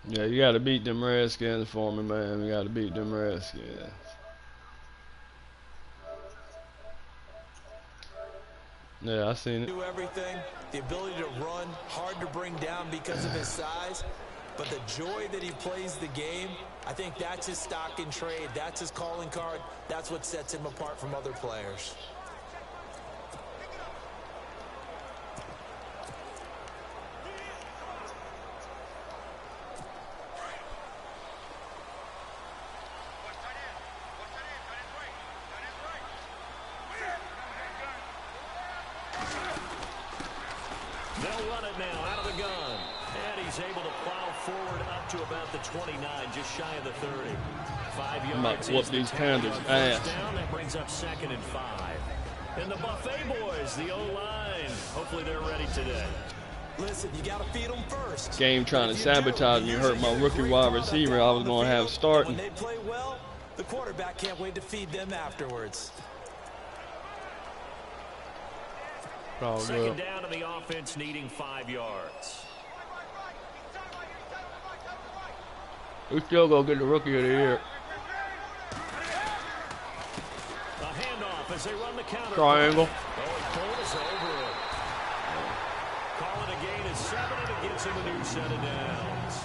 Yeah, you gotta beat them Redskins for me, man. You gotta beat them Redskins. Yeah, I seen it. Do everything. The ability to run, hard to bring down because of his size, but the joy that he plays the game, I think that's his stock in trade. That's his calling card. That's what sets him apart from other players. They'll run it now out of the gun. And he's able to plow forward up to about the 29, just shy of the 30. 5 yards. I'm about to whoop these Panthers' ass. Down, that brings up 2nd and 5. And the Buffet boys, the O-line. Hopefully they're ready today. Listen, you got to feed them first. Game trying to sabotage me, hurt my rookie wide receiver I was going to have starting. When they play well, the quarterback can't wait to feed them afterwards. Oh, Second down to the offense, needing 5 yards. We still gonna get the rookie of the year. A handoff as they run the counter. Triangle. Oh, he pulled us over it. Call it a gain of 7, and it gets him a new set of downs.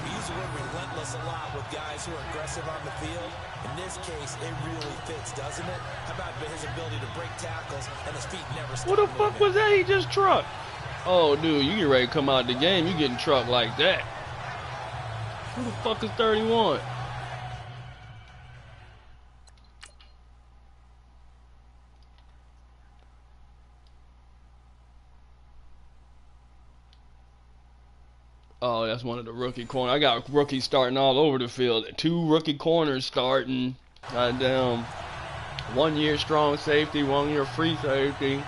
We use the word relentless a lot with guys who are aggressive on the field. In this case, it really fits, doesn't it? How about his ability to break tackles and his feet never stop What the fuck moving? was that he just trucked? Oh, dude, you get ready to come out the game, you getting trucked like that. Who the fuck is 31? Oh, that's one of the rookie corners. I got rookies starting all over the field. 2 rookie corners starting. Goddamn. 1 year strong safety, 1 year free safety.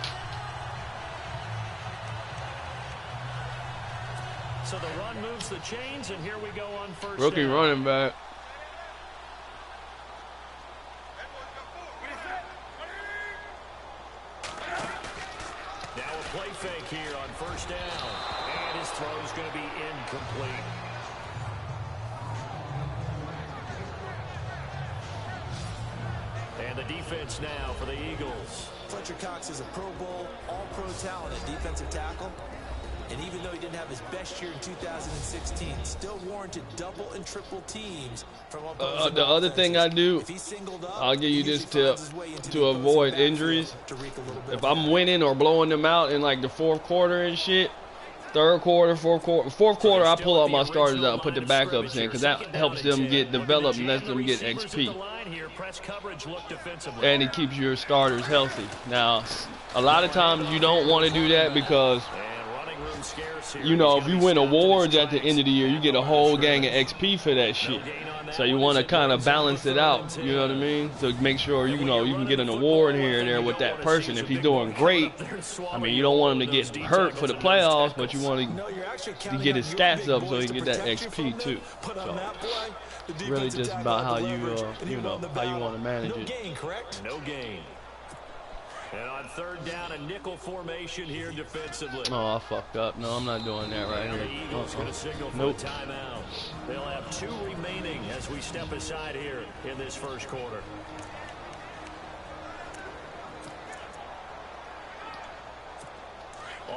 So the run moves the chains, and here we go on first Rookie down. running back. Now a play fake here on first down. And his throw is going to be incomplete. And the defense now for the Eagles. Fletcher Cox is a Pro Bowl, all-pro talent at defensive tackle. And even though he didn't have his best year in 2016, still warranted double and triple teams from opposing The other thing I do, if he's singled up, I'll give you this usually tip finds his way into to the avoid opposing injuries. backfield to wreak a little bit If of I'm winning or blowing them out in like the 4th quarter and shit, 3rd quarter, 4th quarter, I pull out my starters out and put the backups in because that helps them get developed and lets them get XP. And it keeps your starters healthy. Now, a lot of times you don't want to do that because, you know, if you win awards at the end of the year, you get a whole gang of XP for that shit. So you want to kind of balance it out, you know what I mean? To make sure, you know, you can get an award here and there with that person. If he's doing great, I mean, you don't want him to get hurt for the playoffs, but you want to get his stats up so he can get that XP too. So really just about how you, you know, how you want to manage it. No gain. And on 3rd down, a nickel formation here defensively. Oh, I fucked up. No, I'm not doing that right The here. Eagles going to signal for Nope. a timeout. They'll have 2 remaining as we step aside here in this first quarter.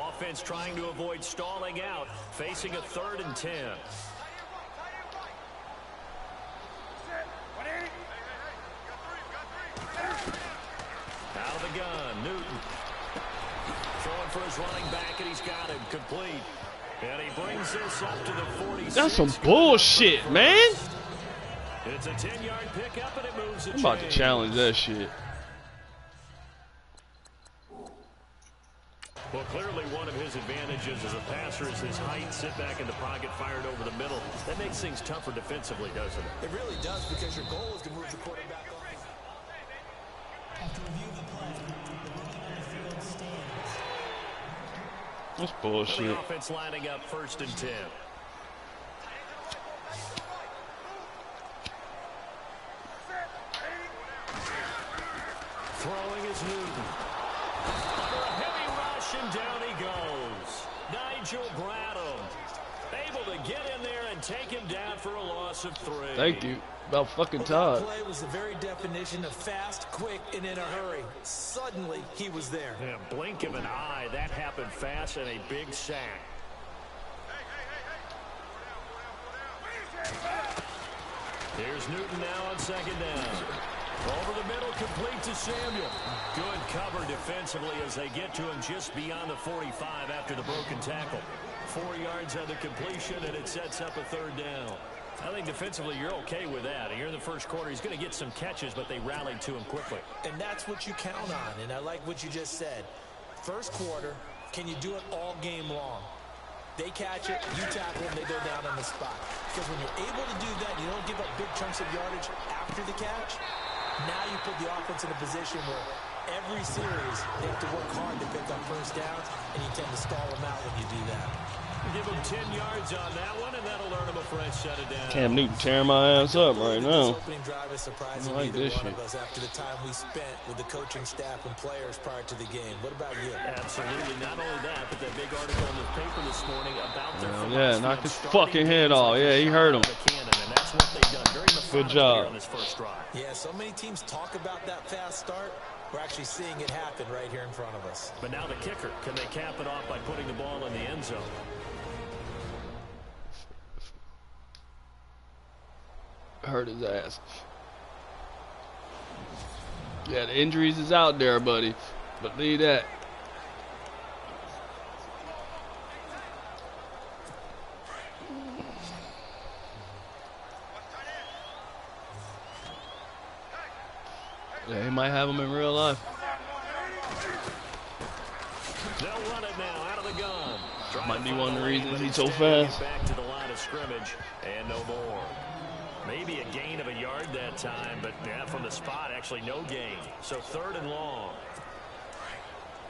Offense trying to avoid stalling out, facing a 3rd and 10. Out of the gun, Newton. Throwing for his running back, and he's got him complete. And he brings this up to the 46. That's some bullshit, man. It's a 10-yard pickup, and it moves the I'm about to chains. challenge that shit. Well, clearly one of his advantages as a passer is his height. Sit back in the pocket, fired over the middle. That makes things tougher defensively, doesn't it? It really does, because your goal is to move the quarterback off. After review of the play, the rookie on the field stands. That's bullshit. The offense lining up 1st and 10. Throwing is Newton. Under a heavy rush, and down he goes. Nigel Bradham. to get in there and take him down for a loss of 3. Thank you. About fucking That time. play was the very definition of fast, quick, and in a hurry. Suddenly, he was there. Yeah, blink of an eye, that happened fast and a big sack. Here's Newton now on 2nd down. Over the middle, complete to Samuel. Good cover defensively as they get to him just beyond the 45 after the broken tackle. 4 yards on the completion, and it sets up a 3rd down. I think defensively you're okay with that. Here in the first quarter, he's going to get some catches, but they rallied to him quickly. And that's what you count on, and I like what you just said. First quarter, can you do it all game long? They catch it, you tackle them, they go down on the spot. Because when you're able to do that, you don't give up big chunks of yardage after the catch. Now you put the offense in a position where every series they have to work hard to pick up first downs, and you tend to stall them out when you do that. Give him 10 yards on that one, and that'll earn him a fresh set of downs. Cam Newton tearing my ass up right now. This opening drive is surprising I like either this one shit. of us after the time we spent with the coaching staff and players prior to the game. What about you? Absolutely. Not only that, but that big article in the paper this morning about their Yeah, knock his fucking head off. Yeah, he hurt him. And that's what they've done. Very Good job. on this first drive. Yeah, so many teams talk about that fast start. We're actually seeing it happen right here in front of us. But now the kicker. Can they cap it off by putting the ball in the end zone? Hurt his ass. Yeah, the injuries is out there, buddy. Believe that. Yeah, he might have him in real life. They'll run it now out of the gun. Might be one of the reasons he's so fast. Back to the line of scrimmage and no more. Maybe a gain of a yard that time, but yeah, from the spot, actually no gain. So 3rd and long.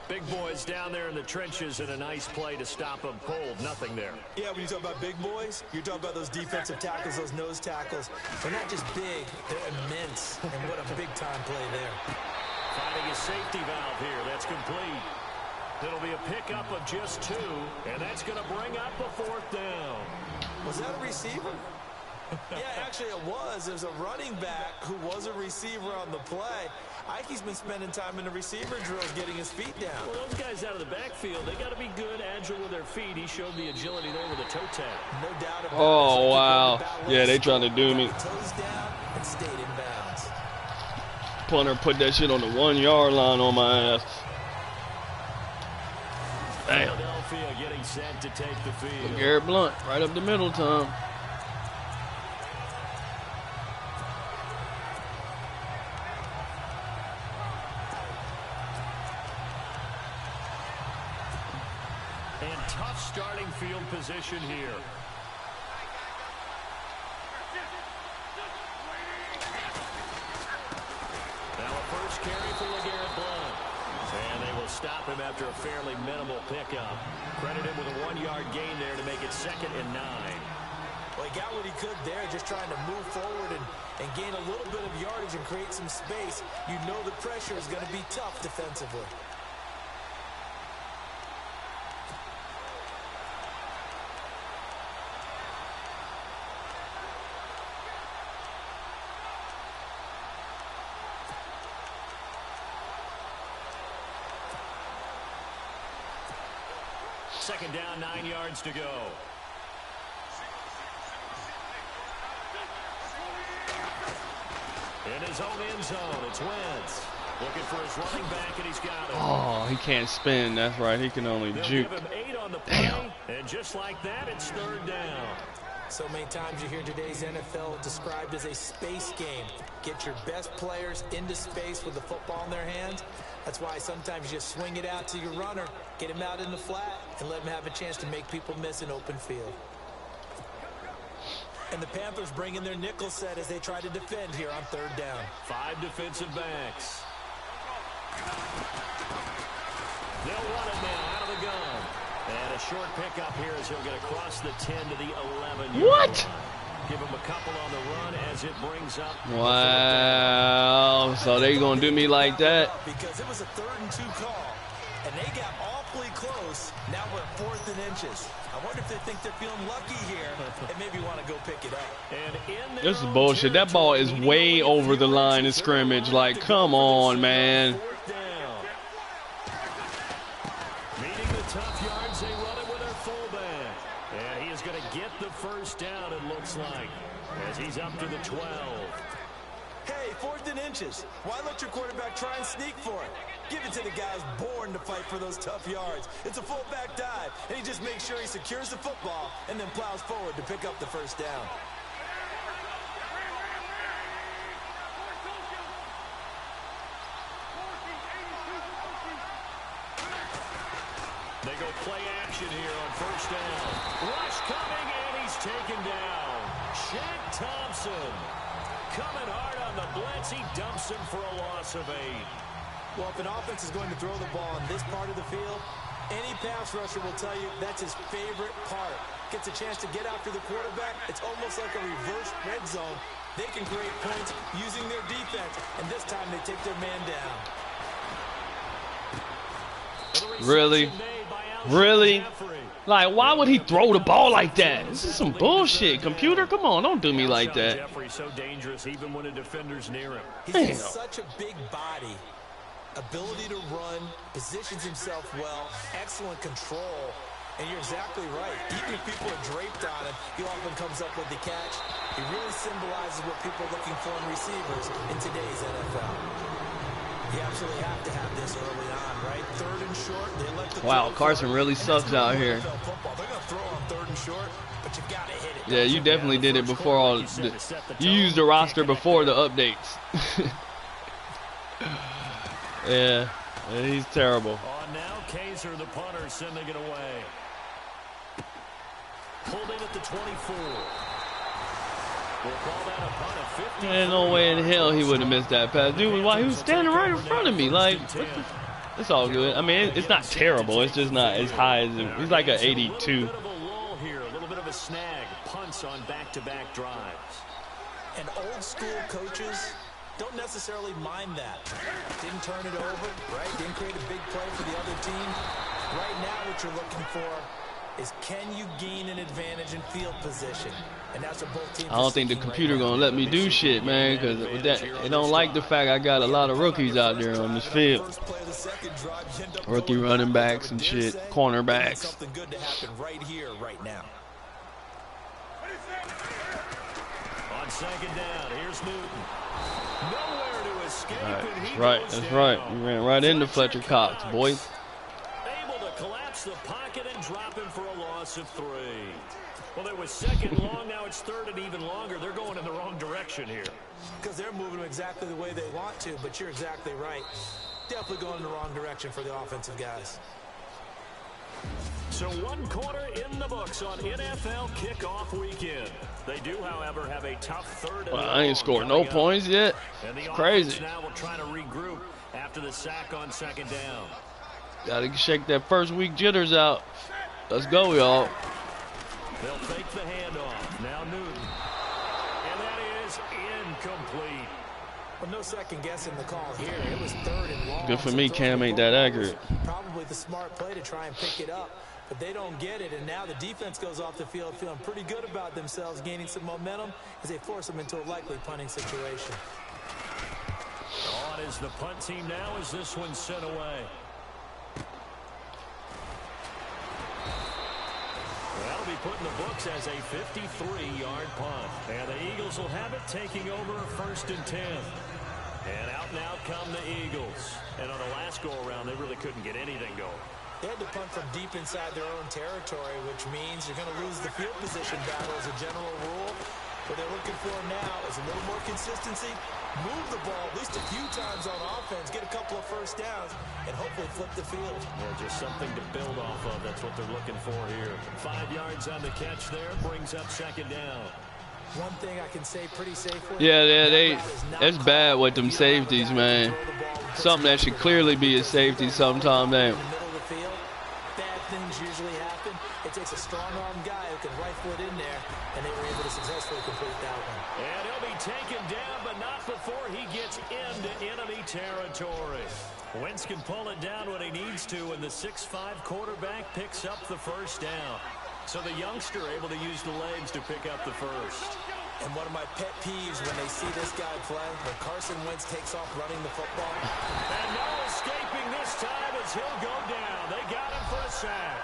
Big boys down there in the trenches, and a nice play to stop them cold. Nothing there. Yeah, when you talk about big boys, you're talking about those defensive tackles, those nose tackles. They're not just big, they're immense. And what a big-time play there. Finding a safety valve here. That's complete. It'll be a pickup of just 2, and that's going to bring up a 4th down. Was that a receiver? Yeah, actually it was. There's a running back who was a receiver on the play. Ike's been spending time in the receiver drills getting his feet down. Well, those guys out of the backfield, they got to be good, agile with their feet. He showed the agility there with a toe tap. No doubt about it. Oh, wow. Yeah, they trying to do me. Toes down and stayed in bounds. Punter put that shit on the 1 yard line on my ass. Damn. Philadelphia getting set to take the field. Garrett Blunt, right up the middle, Tom. And tough starting field position here. Now a first carry for LeGarrette Blount. And they will stop him after a fairly minimal pickup. Credit him with a 1 yard gain there to make it 2nd and 9. Well, he got what he could there, just trying to move forward and gain a little bit of yardage and create some space. You know the pressure is going to be tough defensively. Second down, 9 yards to go. In his own end zone, it's Wentz. Looking for his running back, and he's got it. Oh, he can't spin. That's right. He can only They'll juke. give him 8 on the play, and just like that, it's 3rd down. So many times you hear today's NFL described as a space game. Get your best players into space with the football in their hands. That's why sometimes you just swing it out to your runner, get him out in the flat, and let him have a chance to make people miss an open field. And the Panthers bring in their nickel set as they try to defend here on 3rd down. 5 defensive backs. They'll run it now out of the gun. And a short pickup here as he'll get across the 10 to the 11. What? Give him a couple on the run as it brings up. Wow. So they going to do me like that? Because it was a 3rd and 2 call, and they got awfully close. Now we're at 4th and inches. I wonder if they think they're feeling lucky here and maybe want to go pick it up. And This is bullshit. That ball is way over the line of scrimmage. Like, come on, man. Meeting the tough yards, they run it with their fullback. And he is going to get the first down, it looks like, as he's up to the 12. Hey, 4th and inches. Why let your quarterback try and sneak for it? Give it to the guy who's born to fight for those tough yards. It's a fullback dive, and he just makes sure he secures the football and then plows forward to pick up the first down. They go play action here on first down. Rush coming, and he's taken down. Shaq Thompson coming hard on the blitz. He dumps him for a loss of 8. Well, if an offense is going to throw the ball on this part of the field, any pass rusher will tell you that's his favorite part. Gets a chance to get after the quarterback. It's almost like a reverse red zone. They can create points using their defense, and this time they take their man down. Really? Really? Like, why would he throw the ball like that? This is some bullshit. Computer, come on, don't do me like that. Jeffrey's so dangerous even when a defender's near him. He's got such a big body, ability to run, positions himself well, excellent control. And you're exactly right. Even if people are draped on him, he often comes up with the catch. He really symbolizes what people are looking for in receivers in today's NFL. You absolutely have to have this early on, right? 3rd and short. They let the wow, Carson really sucks out here. They're going to throw on 3rd and short, but you've got to hit it. Yeah, you definitely did it before all. You used the roster before the updates. Yeah, he's terrible. On now, Kaiser, the punter, sending it away. Pulled in at the 24. We'll call that a punt of 50. There's no way in hell he would have missed that pass. Dude, why he was standing right in front of me. Like, it's all good. I mean, it's not terrible. It's just not as high as it. He's like an 82. A little bit of a lull here, a little bit of a snag. Punts on back-to-back drives. And old school coaches don't necessarily mind that. Didn't turn it over, right? Didn't create a big play for the other team. Right now, what you're looking for is, can you gain an advantage in field position? And that's what both teams. I don't think the computer gonna let me do shit, man, because it don't like the fact I got a lot of rookies out there on this field. Rookie running backs and shit, cornerbacks. Something good to happen right here, right now. On 2nd down, here's Newton. Nowhere to escape. That's right. You ran right into Fletcher Cox, boy. Able to collapse the pocket and drop him for a loss of 3. Well, it was 2nd long, now it's 3rd and even longer. They're going in the wrong direction here. Because they're moving exactly the way they want to, but you're exactly right. Definitely going in the wrong direction for the offensive guys. So 1 quarter in the books on NFL kickoff weekend. They do, however, have a tough 3rd and Well, I ain't scored no points yet. It's crazy. Now we'll try to regroup after the sack on 2nd down. Gotta shake that first week jitters out. Let's go, y'all. They'll fake the handoff. Now Newton. And that is incomplete. Well, no second guessing the call here. It was 3rd and long. Good for me, Cam ain't that accurate. Probably the smart play to try and pick it up, but they don't get it, and now the defense goes off the field feeling pretty good about themselves, gaining some momentum as they force them into a likely punting situation. On is the punt team now as this one's sent away. That'll be put in the books as a 53-yard punt. And the Eagles will have it, taking over 1st and 10. And out come the Eagles. And on the last go-around, they really couldn't get anything going. They had to punt from deep inside their own territory, which means you're going to lose the field position battle as a general rule. What they're looking for now is a little more consistency, move the ball at least a few times on offense, get a couple of first downs, and hopefully flip the field. Yeah, just something to build off of. That's what they're looking for here. 5 yards on the catch there, brings up 2nd down. One thing I can say pretty safely. Yeah, that's bad with them safeties, man. Something that should clearly be a safety sometime, man. Bad things usually happen. It's a takes a strong-arm guy who can rifle it in there, and they were able to successfully complete that one. And he'll be taken down, but not before he gets into enemy territory. Wentz can pull it down when he needs to, and the 6'5" quarterback picks up the first down. So the youngster able to use the legs to pick up the first. And one of my pet peeves when they see this guy play, when Carson Wentz takes off running the football. And no escaping this time as he'll go down. They got him for a sack.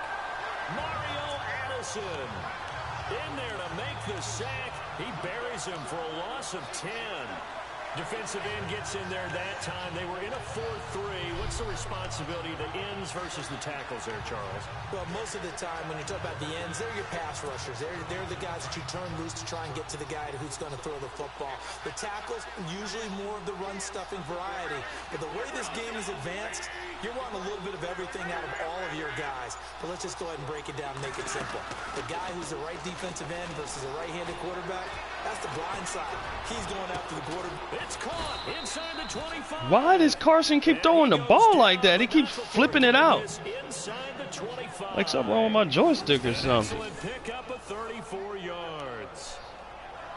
Mario Addison in there to make the sack. He buries him for a loss of 10. Defensive end gets in there that time. They were in a 4-3. What's the responsibility of the ends versus the tackles there, Charles? Well, most of the time when you talk about the ends, they're your pass rushers. They're the guys that you turn loose to try and get to the guy who's going to throw the football. The tackles, usually more of the run-stuffing variety. But the way this game is advanced, you're wanting a little bit of everything out of all of your guys. But let's just go ahead and break it down and make it simple. The guy who's the right defensive end versus a right-handed quarterback, that's the blind side. He's going after the quarterback. It's caught inside the 25. Why does Carson keep throwing the ball like that? He keeps flipping it out. Like something wrong with my joystick or something. Pick up a 34 yards.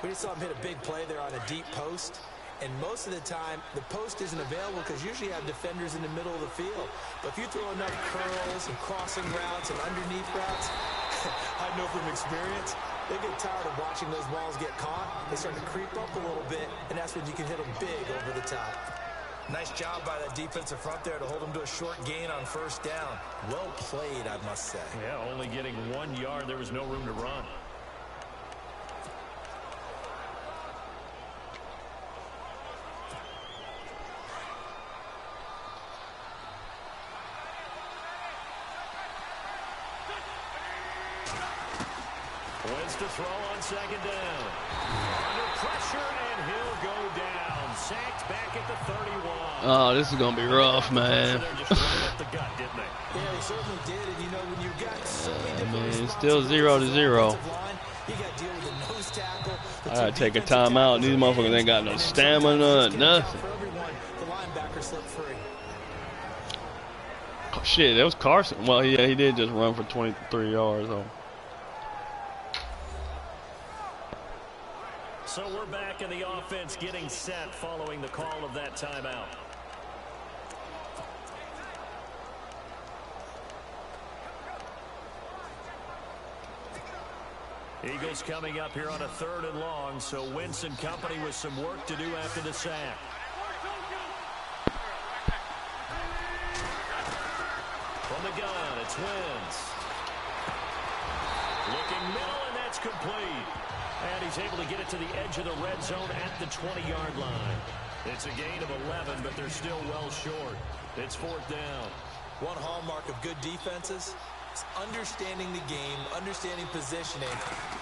We just saw him hit a big play there on a deep post. And most of the time, the post isn't available because usually you have defenders in the middle of the field. But if you throw enough curls and crossing routes and underneath routes, I know from experience, they get tired of watching those balls get caught. They start to creep up a little bit, and that's when you can hit them big over the top. Nice job by that defensive front there to hold them to a short gain on first down. Well played, I must say. Yeah, only getting 1 yard. There was no room to run. Wentz to throw on second down. Under pressure, and he'll go down. Sacked back at the 31. Oh, this is going to be rough, man. Yeah, they certainly did. And, you know, when you've got so many different it's still 0-0. You got to deal with the nose tackle. I got to take a timeout. These motherfuckers ain't got no stamina, nothing. The linebacker slipped free. Oh, shit, that was Carson. Well, yeah, he did just run for 23 yards, though. So we're back in the offense getting set following the call of that timeout. Eagles coming up here on a 3rd and long, so Wentz and company with some work to do after the sack. From the gun, it's Wentz. Looking middle, and that's complete. And he's able to get it to the edge of the red zone at the 20-yard line. It's a gain of 11, but they're still well short. It's 4th down. One hallmark of good defenses is understanding the game, understanding positioning,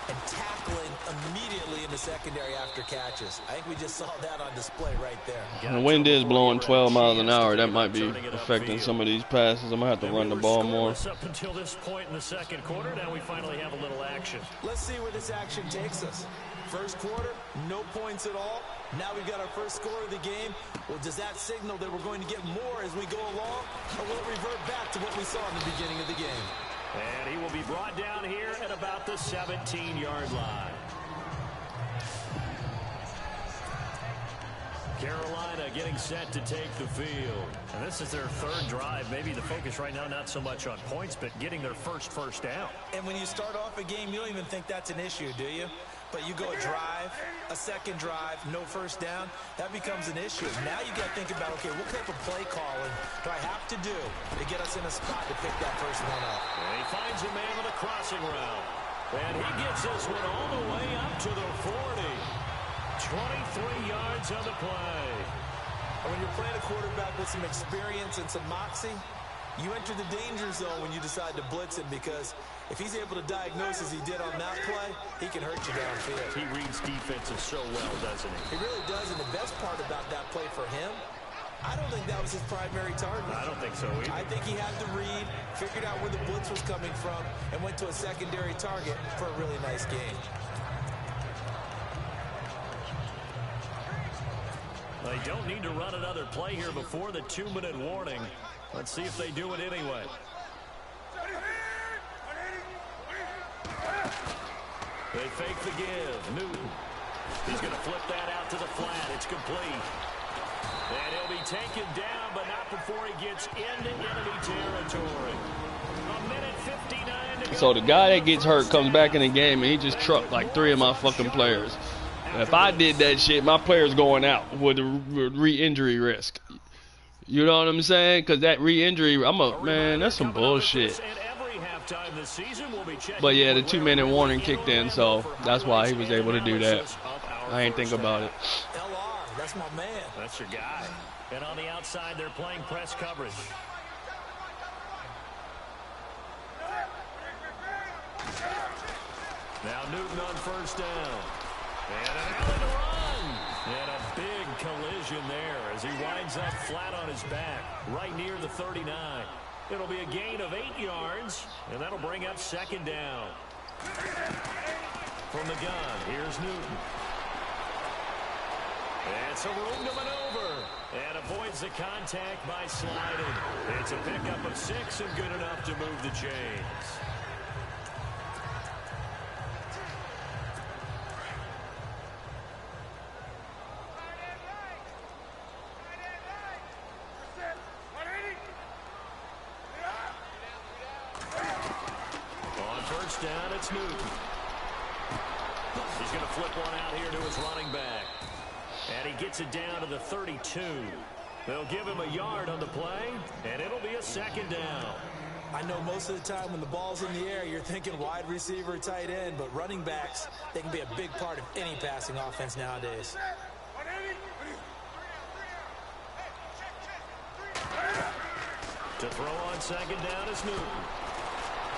and tackling immediately in the secondary after catches. I think we just saw that on display right there. The wind is blowing 12 miles an hour. That might be affecting some of these passes. I'm going to have to run the ball more. Up until this point in the second quarter, now we finally have a little action. Let's see where this action takes us. First quarter, no points at all. Now we've got our first score of the game. Well, does that signal that we're going to get more as we go along, or will it revert back to what we saw in the beginning of the game? And he will be brought down here at about the 17-yard line. Carolina getting set to take the field. And this is their 3rd drive. Maybe the focus right now not so much on points, but getting their first down. And when you start off a game, you don't even think that's an issue, do you? But you go a drive, a second drive, no first down, that becomes an issue. Now you got to think about, okay, what type of play calling do I have to do to get us in a spot to pick that first one up? And he finds a man with a crossing route. And he gets this one all the way up to the 40. 23 yards on the play. And when you're playing a quarterback with some experience and some moxie, you enter the danger zone when you decide to blitz him, because if he's able to diagnose as he did on that play, he can hurt you downfield. He reads defenses so well, doesn't he? He really does, and the best part about that play for him, I don't think that was his primary target. I don't think so either. I think he had the read, figured out where the blitz was coming from, and went to a secondary target for a really nice gain. They don't need to run another play here before the 2-minute warning. Let's see if they do it anyway. They fake the give. Newton. He's going to flip that out to the flat. It's complete. And he'll be taken down, but not before he gets into enemy territory. A minute 59 to go. So the guy that gets hurt comes back in the game, and he just trucked like 3 of my fucking players. And if I did that shit, my player's going out with a re-injury risk. You know what I'm saying? Because that re-injury, man, that's some bullshit. But yeah, the 2-minute warning kicked in, so that's why he was able to do that. I ain't think about it. LR, that's my man. That's your guy. And on the outside, they're playing press coverage. Now Newton on first down. And an alley to run. And a big collision there as he winds up flat on his back, right near the 39. It'll be a gain of 8 yards, and that'll bring up second down. From the gun, here's Newton. It's a room to maneuver, and avoids the contact by sliding. It's a pickup of 6 and good enough to move the chains. On first down, it's Newton. He's going to flip one out here to his running back. And he gets it down to the 32. They'll give him a yard on the play, and it'll be a second down. I know most of the time when the ball's in the air, you're thinking wide receiver, tight end, but running backs, they can be a big part of any passing offense nowadays. To throw on second down is Newton.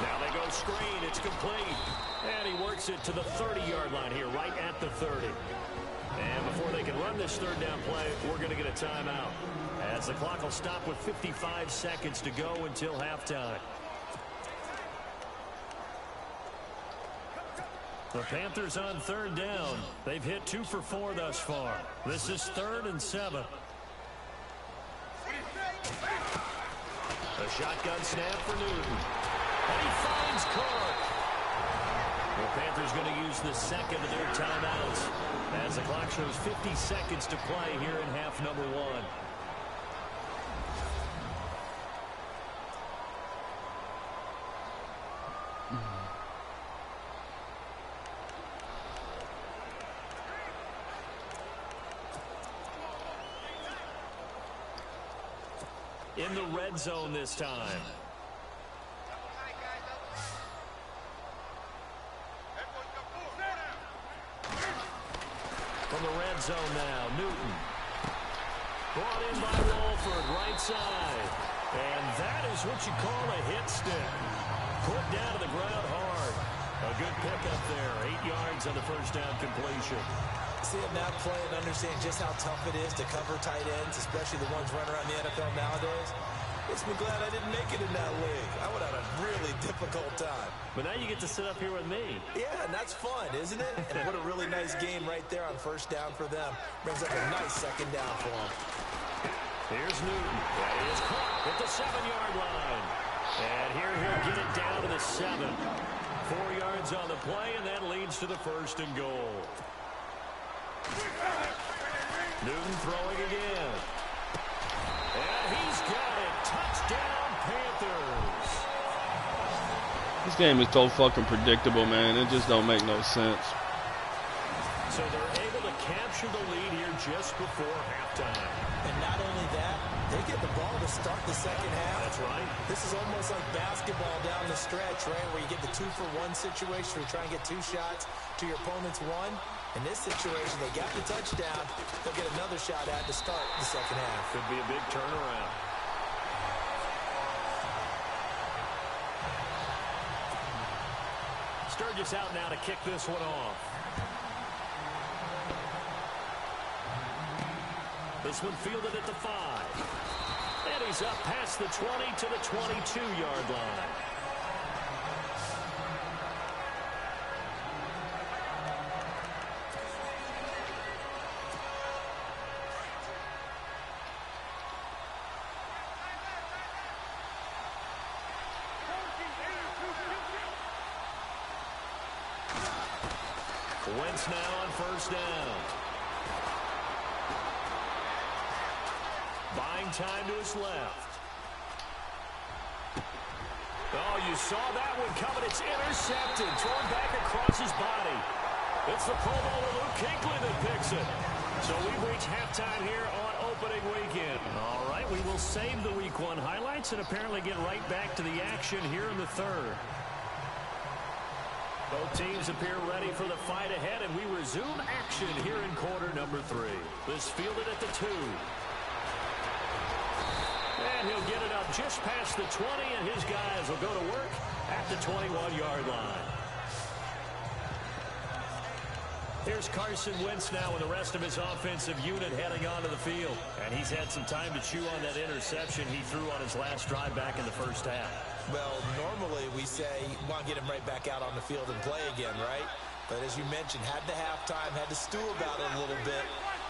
Now they go screen. It's complete. And he works it to the 30-yard line here, right at the 30. And before they can run this third down play, we're going to get a timeout, as the clock will stop with 55 seconds to go until halftime. The Panthers on third down. They've hit 2 for 4 thus far. This is 3rd and 7. A shotgun snap for Newton. And he finds Cook. The Panthers going to use the second of their timeouts, as the clock shows 50 seconds to play here in half number 1. In the red zone this time. From the red zone now, Newton. Brought in by Wolford, right side. And that is what you call a hit stick. Put down to the ground hard. A good pickup there. 8 yards on the first down completion. Seeing that play and understand just how tough it is to cover tight ends, especially the ones running around the NFL nowadays, makes me glad I didn't make it in that league. I would have had a really difficult time. But now you get to sit up here with me. Yeah, and that's fun, isn't it? And what a really nice game right there on first down for them. Brings up a nice second down for them. Here's Newton. That is caught at the 7-yard line. And here he'll get it down to the 7. 4 yards on the play, and that leads to the 1st and goal. Newton throwing again. And he's got it. Touchdown, Panthers. This game is so fucking predictable, man. It just don't make no sense. So they're able to capture the lead here just before halftime. And not only that, they get the ball to start the second half. That's right. This is almost like basketball down the stretch, right, where you get the 2-for-1 situation where you try and get 2 shots to your opponent's 1. In this situation, they got the touchdown. They'll get another shot at to start the second half. Could be a big turnaround. Sturgis out now to kick this one off. This one fielded at the 5. And he's up past the 20 to the 22-yard line. Wentz now on first down. Buying time to his left. Oh, you saw that one coming. It's intercepted. Thrown back across his body. It's the Pro Bowler Luke Kuechly that picks it. So we've reached halftime here on opening weekend. All right, we will save the Week 1 highlights and apparently get right back to the action here in the third. Both teams appear ready for the fight ahead, and we resume action here in quarter number 3. This fielded at the 2. And he'll get it up just past the 20, and his guys will go to work at the 21-yard line. Here's Carson Wentz now with the rest of his offensive unit heading onto the field. And he's had some time to chew on that interception he threw on his last drive back in the first half. Well, normally we say you want to get him right back out on the field and play again, right? But as you mentioned, had the halftime, had to stew about it a little bit.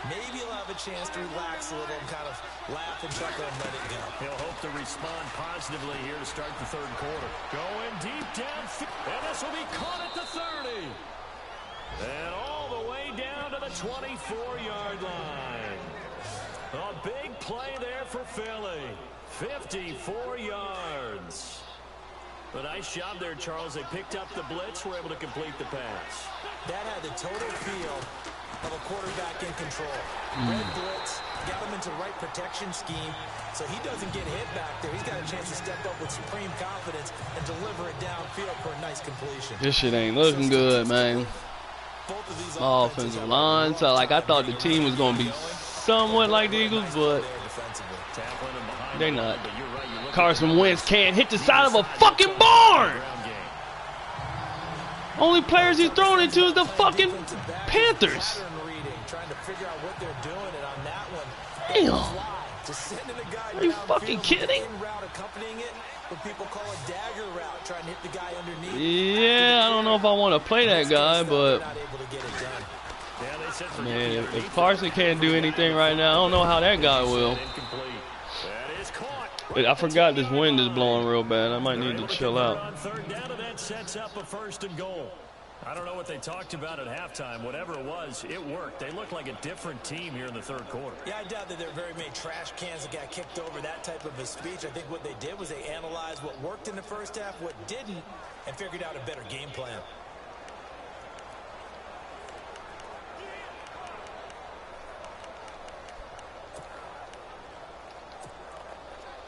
Maybe he'll have a chance to relax a little and kind of laugh and chuckle and let it go. He'll hope to respond positively here to start the third quarter. Going deep downfield, and this will be caught at the 30. And all the way down to the 24-yard line. A big play there for Philly. 54 yards. A nice job there, Charles. They picked up the blitz, were able to complete the pass. That had the total feel of a quarterback in control. Red blitz, got him into the right protection scheme, so he doesn't get hit back there. He's got a chance to step up with supreme confidence and deliver it downfield for a nice completion. This shit ain't looking good, man. Offensive line. So, like, I thought the team was going to be somewhat like the Eagles, but they're not. Carson Wentz can't hit the side of a fucking barn. Only players he's thrown into is the fucking Panthers. Damn. Are you fucking kidding? Yeah, I don't know if I want to play that guy, but man, if Carson can't do anything right now, I don't know how that guy will. But I forgot this wind is blowing real bad. I might need to chill out. I don't know what they talked about at halftime. Whatever it was, it worked. They looked like a different team here in the third quarter. Yeah, I doubt that there are very many trash cans that got kicked over, that type of a speech. I think what they did was they analyzed what worked in the first half, what didn't, and figured out a better game plan.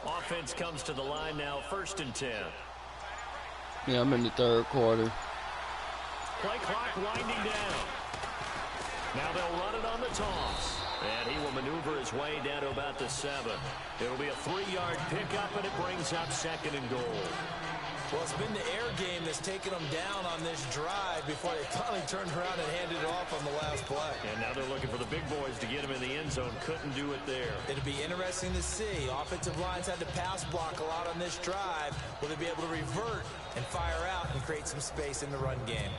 Offense comes to the line now, 1st and 10. Yeah, I'm in the third quarter. Play clock winding down. Now they'll run it on the toss. And he will maneuver his way down to about the 7. It'll be a 3-yard pickup, and it brings up 2nd and goal. Well, it's been the air game that's taken them down on this drive before they finally turned around and handed it off on the last play. And now they're looking for the big boys to get him in the end zone. Couldn't do it there. It'll be interesting to see. Offensive lines had to pass block a lot on this drive. Will they be able to revert and fire out and create some space in the run game?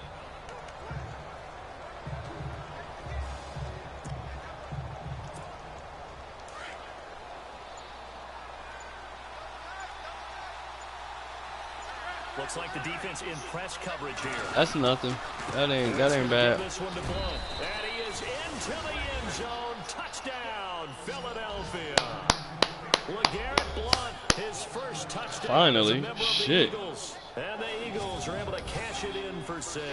Looks like the defense in press coverage here. That's nothing. That ain't bad. This one to blow. And he is into the end zone. Touchdown, Philadelphia. LeGarrette Blount, his first touchdown. Finally. Shit. And the Eagles are able to cash it in for 6.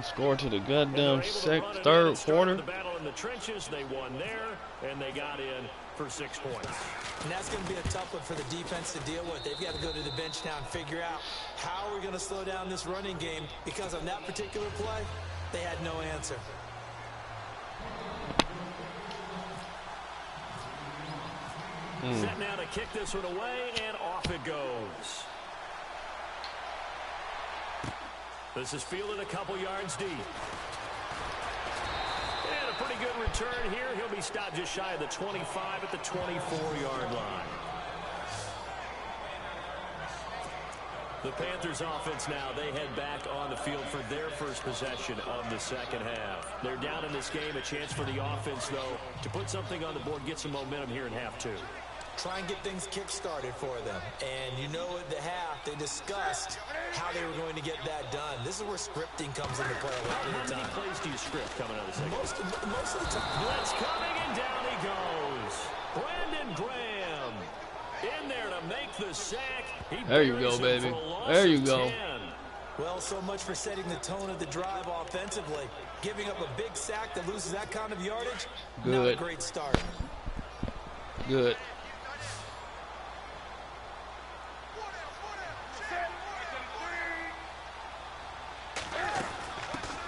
Score to the goddamn third quarter. The battle in the trenches, they won there, and they got in for 6 points. And that's going to be a tough one for the defense to deal with. They've got to go to the bench now and figure out how are we going to slow down this running game, because on that particular play, they had no answer. Set now to kick this one away, and off it goes. This is fielded a couple yards deep. And a pretty good return here. He'll be stopped just shy of the 25 at the 24-yard line. The Panthers offense now, they head back on the field for their first possession of the second half. They're down in this game. A chance for the offense, though, to put something on the board, get some momentum here in half 2. try and get things kick-started for them. And you know at the half, they discussed how they were going to get that done. This is where scripting comes into play a lot of the time. How many plays do you script coming out of the second? Most of the time. Blitz coming, and down he goes. Brandon Graham in there to make the sack. There you go, baby. There you go. Well, so much for setting the tone of the drive offensively. Giving up a big sack that loses that kind of yardage, not a great start. Good.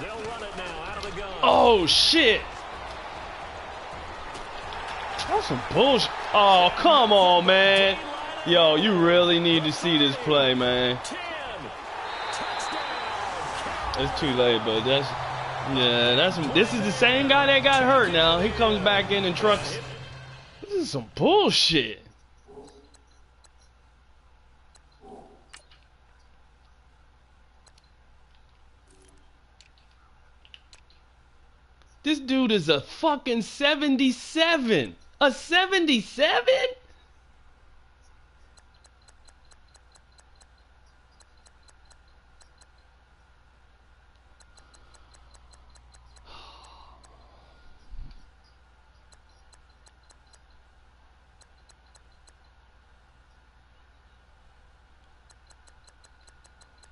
They'll run it now out of the gun. Oh, shit. That's some bullshit. Oh, come on, man. Yo, you really need to see this play, man. It's too late, but this is the same guy that got hurt now. He comes back in and trucks. This is some bullshit. This dude is a fucking 77. A 77?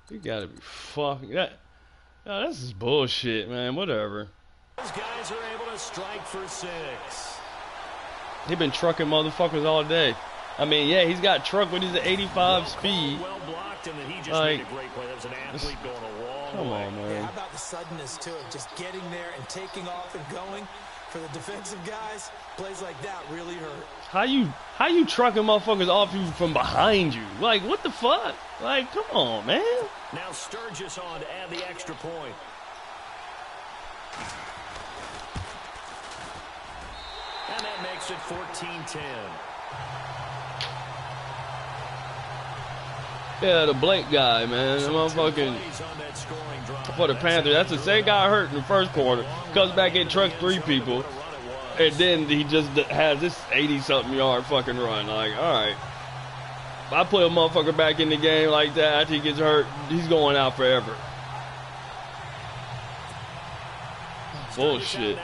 You gotta be fucking that. Oh, this is bullshit, man. Whatever. Those guys are able to strike for 6. He been trucking motherfuckers all day. I mean, yeah, he's got truck with his 85 speed. Well blocked, and then he just Like, made a great play. That was an athlete going a long come way. on, man. Yeah, how about the suddenness to it? Just getting there and taking off and going. For the defensive guys, plays like that really hurt. How you trucking motherfuckers off you from behind you? Like, what the fuck? Like, come on, man. Now Sturgis on to add the extra point. And that makes it 14-10. Yeah, the Blake guy, man. The motherfucking for the Panthers. That's the same guy hurt in the first quarter. Comes back and trucks 3 people. And then he just has this 80-something yard fucking run. Like, all right. If I put a motherfucker back in the game like that after he gets hurt, he's going out forever. Bullshit.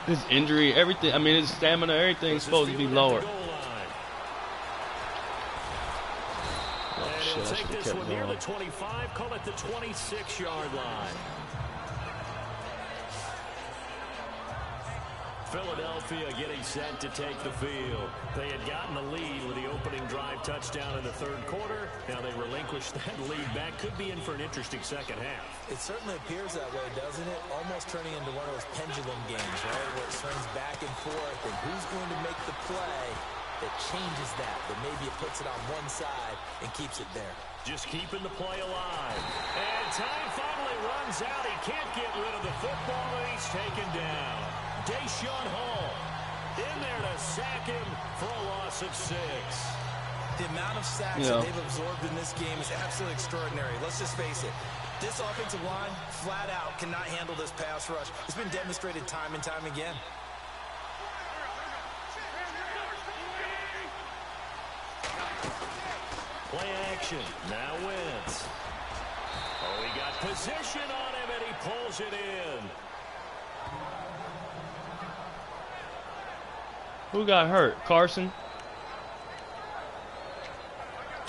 His injury, everything. I mean, his stamina, everything's supposed to be lower. He'll take this one near the 25, call it the 26-yard line. Philadelphia getting set to take the field. They had gotten the lead with the opening drive touchdown in the third quarter. Now they relinquished that lead back. Could be in for an interesting second half. It certainly appears that way, doesn't it? Almost turning into one of those pendulum games, right? Where it swings back and forth, and who's going to make the play that changes that maybe it puts it on one side and keeps it there. Just keeping the play alive. And time finally runs out. He can't get rid of the football, and he's taken down. Deshaun Hall in there to sack him for a loss of 6. The amount of sacks that they've absorbed in this game is absolutely extraordinary. Let's just face it. This offensive line, flat out, cannot handle this pass rush. It's been demonstrated time and time again. Play action. Now Wentz. Oh, he got position on him, and he pulls it in. Who got hurt? Carson?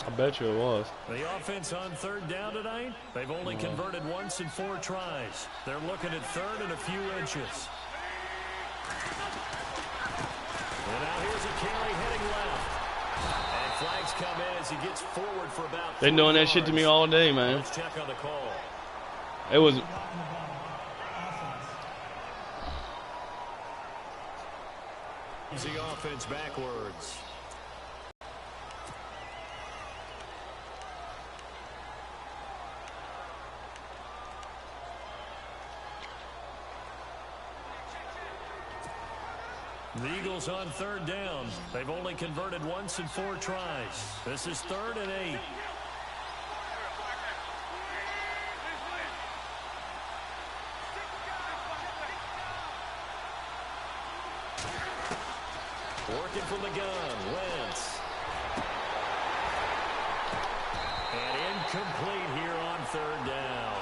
I bet you it was. The offense on third down tonight, they've only converted once in 4 tries. They're looking at third and a few inches. And now here's a carry heading left. And flags come in as he gets forward for about 3 They doing that yards. shit to me all day, man. Let's check on the call. It was... The offense backwards. The Eagles on third down. They've only converted once in 4 tries. This is 3rd and 8. Working from the gun, Wentz. And incomplete here on third down.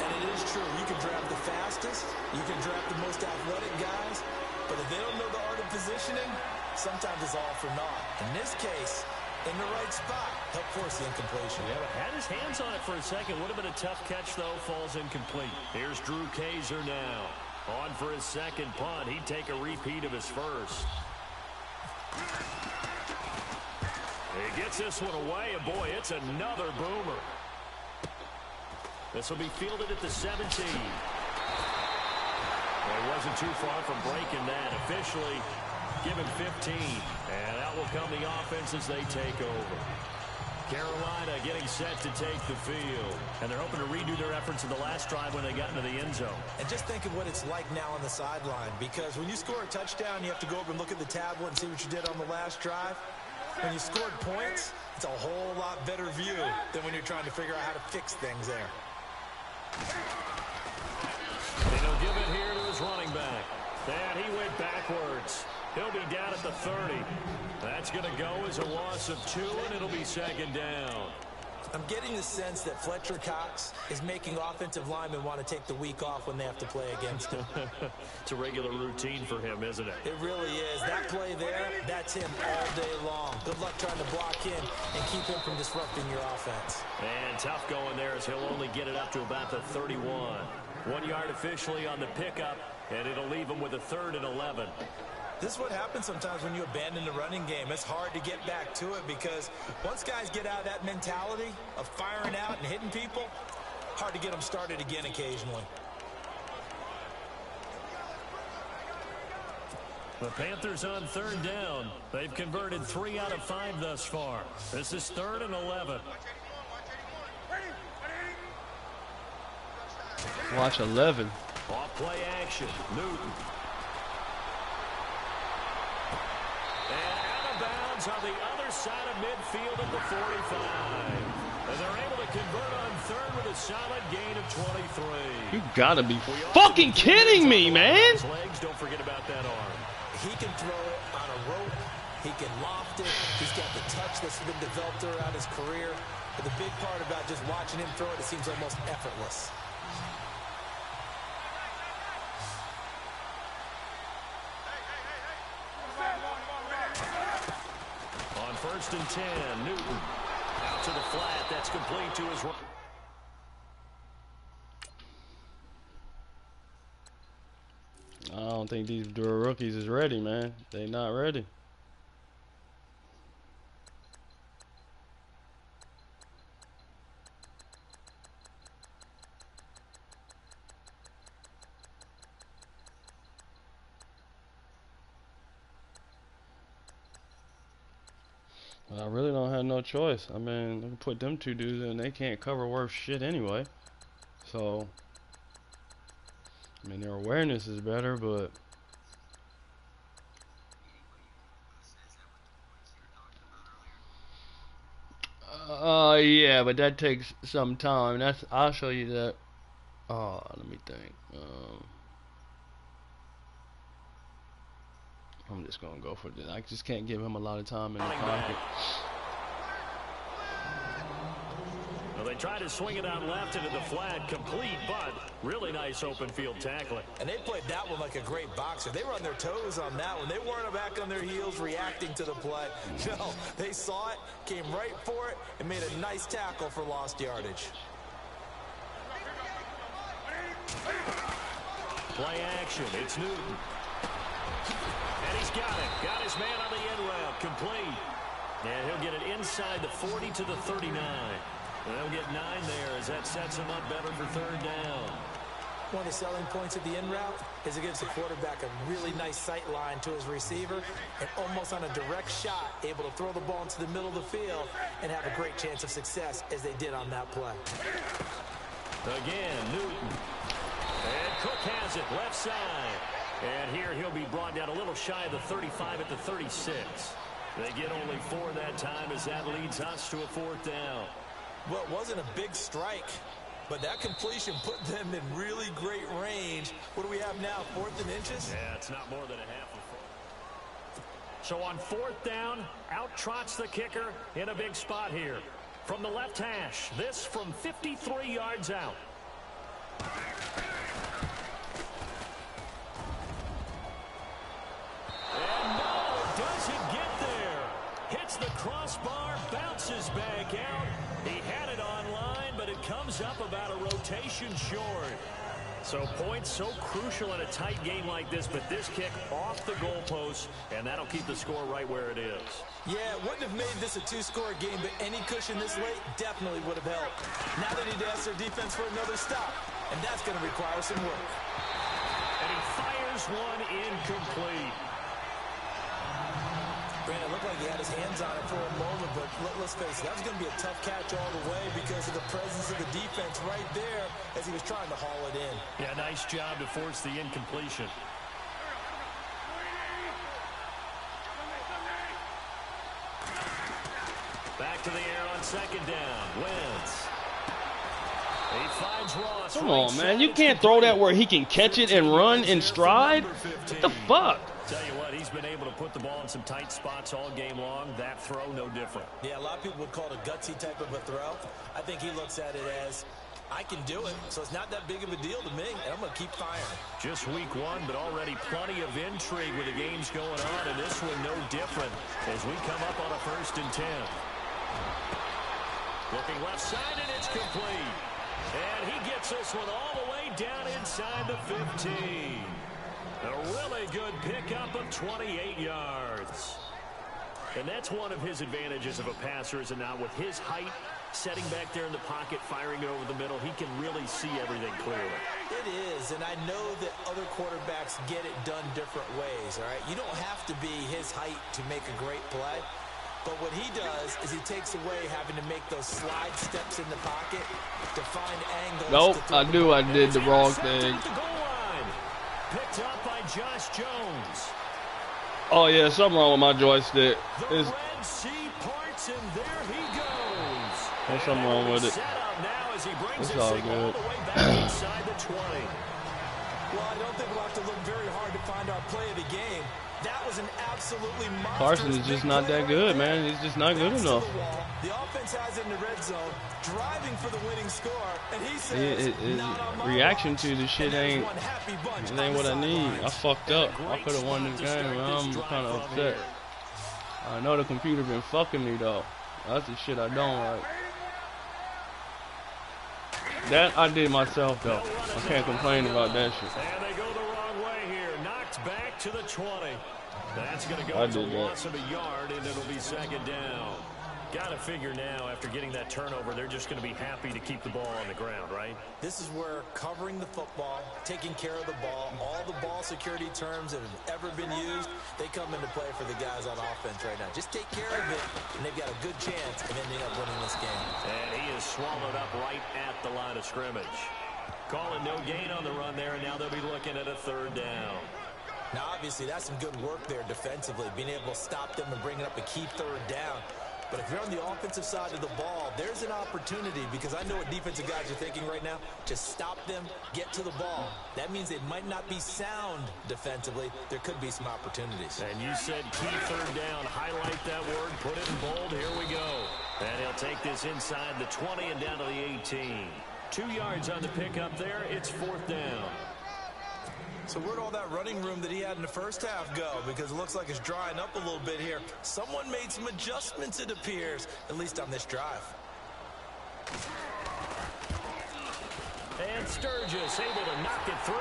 And it is true. You can draft the fastest. You can draft the most athletic guys. But if they don't know the art of positioning, sometimes it's all for naught. In this case, in the right spot, help force the incompletion. Yeah, but had his hands on it for a second. Would have been a tough catch, though. Falls incomplete. Here's Drew Kaiser now. On for his second punt. He'd take a repeat of his first. He gets this one away, and boy, it's another boomer. This will be fielded at the 17. Well, he wasn't too far from breaking that. Officially, give him 15. And that will come the offense as they take over. Carolina getting set to take the field. And they're hoping to redo their efforts in the last drive when they got into the end zone. And just think of what it's like now on the sideline. Because when you score a touchdown, you have to go over and look at the tablet and see what you did on the last drive. When you scored points, it's a whole lot better view than when you're trying to figure out how to fix things there. And he'll give it here to his running back. And he went backwards. He'll be down at the 30. That's going to go as a loss of 2, and it'll be second down. I'm getting the sense that Fletcher Cox is making offensive linemen want to take the week off when they have to play against him. It's a regular routine for him, isn't it? It really is. That play there, that's him all day long. Good luck trying to block him and keep him from disrupting your offense. And tough going there as he'll only get it up to about the 31. 1 yard officially on the pickup, and it'll leave him with a 3rd and 11. This is what happens sometimes when you abandon the running game. It's hard to get back to it because once guys get out of that mentality of firing out and hitting people, hard to get them started again occasionally. The Panthers on 3rd down. They've converted 3 out of 5 thus far. This is 3rd and 11. Watch 11. Off play action. Newton. And out of bounds on the other side of midfield at the 45. And they're able to convert on 3rd with a solid gain of 23. You gotta be fucking kidding me, man. Legs, don't forget about that arm. He can throw it on a rope. He can loft it. He's got the touch that's been developed throughout his career. But the big part about just watching him throw it, it seems almost effortless. On 1st and 10, Newton out to the flat. That's complete to his right. I don't think these rookies is ready, man. They not ready. I really don't have no choice. I mean, I can put them two dudes in. They can't cover worth shit anyway. So, I mean, their awareness is better, but yeah, but that takes some time. I'll show you that. Oh, let me think. I'm just gonna go for this. I just can't give him a lot of time in the pocket. Well, they tried to swing it out left into the flat, complete, but really nice open field tackling. And they played that one like a great boxer. They were on their toes on that one. They weren't back on their heels reacting to the play. No, they saw it, came right for it, and made a nice tackle for lost yardage. Play action. It's Newton. And he's got it. Got his man on the end route. Complete. And he'll get it inside the 40 to the 39. And they'll get 9 there as that sets him up better for 3rd down. One of the selling points of the in route is it gives the quarterback a really nice sight line to his receiver and almost on a direct shot able to throw the ball into the middle of the field and have a great chance of success as they did on that play. Again, Newton. And Cook has it left side. And here he'll be brought down a little shy of the 35 at the 36. They get only 4 that time as that leads us to a 4th down. Well, it wasn't a big strike, But that completion put them in really great range. What do we have now, 4th and inches? Yeah, it's not more than a half a foot. So on 4th down, out trots the kicker in a big spot here. From the left hash, this from 53 yards out. And no, it doesn't get there. Hits the crossbar, bounces back out. He had it online, but it comes up about a rotation short. So points so crucial in a tight game like this, but this kick off the goalpost, and that'll keep the score right where it is. Yeah, it wouldn't have made this a 2-score game, but any cushion this late definitely would have helped. Now they need to ask their defense for another stop, and that's going to require some work. And he fires one incomplete. Brandon, it looked like he had his hands on it for a moment, but let's face it, that was going to be a tough catch all the way because of the presence of the defense right there as he was trying to haul it in. Yeah, nice job to force the incompletion. Back to the air on 2nd down. Wentz. He finds Ross. Come on, man. You can't throw that where he can catch it and run in stride. What the fuck? Tell you what, he's been able to put the ball in some tight spots all game long. That throw, no different. Yeah, a lot of people would call it a gutsy type of a throw. I think he looks at it as, I can do it, so it's not that big of a deal to me, and I'm going to keep firing. Just week 1, but already plenty of intrigue with the games going on, and this one no different as we come up on a 1st and 10. Looking left side, and it's complete. And he gets this one all the way down inside the 15. A really good pickup of 28 yards. And that's one of his advantages of a passer, is now with his height, setting back there in the pocket, firing it over the middle, he can really see everything clearly. It is, and I know that other quarterbacks get it done different ways, all right? You don't have to be his height to make a great play. But what he does is he takes away having to make those slide steps in the pocket to find angles. Nope, I knew I did the wrong thing. Picked up by Josh Jones. Oh yeah, something wrong with my joystick. The Red Sea parts, and there he goes. There's something wrong with it. It's all good. Inside the 20. Well, I don't think we'll have to look very hard to find our play of the game. That was an absolutely monstrous. Carson is just not that good, man. He's just not good enough. The offense has it in the red zone, driving for the winning score, and he says, his reaction to the shit ain't what I need. I fucked up. I could have won this game, and I'm kind of upset. I know the computer been fucking me though. That's the shit I don't like. That I did myself though. I can't complain about that shit. And they go the wrong way here. Knocked back to the 20. That's going to go as a loss of a yard, and it'll be 2nd down. Got to figure now, after getting that turnover, they're just going to be happy to keep the ball on the ground, right? This is where covering the football, taking care of the ball, all the ball security terms that have ever been used, they come into play for the guys on offense right now. Just take care of it, and they've got a good chance of ending up winning this game. And he is swallowed up right at the line of scrimmage. Calling no gain on the run there, and now they'll be looking at a 3rd down. Now, obviously, that's some good work there defensively, being able to stop them and bringing up a key 3rd down. But if you're on the offensive side of the ball, there's an opportunity, because I know what defensive guys are thinking right now, to stop them, get to the ball. That means they might not be sound defensively. There could be some opportunities. And you said key 3rd down. Highlight that word. Put it in bold. Here we go. And he'll take this inside the 20 and down to the 18. 2 yards on the pickup there. It's 4th down. So where'd all that running room that he had in the first half go? Because it looks like it's drying up a little bit here. Someone made some adjustments, it appears, at least on this drive. And Sturgis able to knock it through.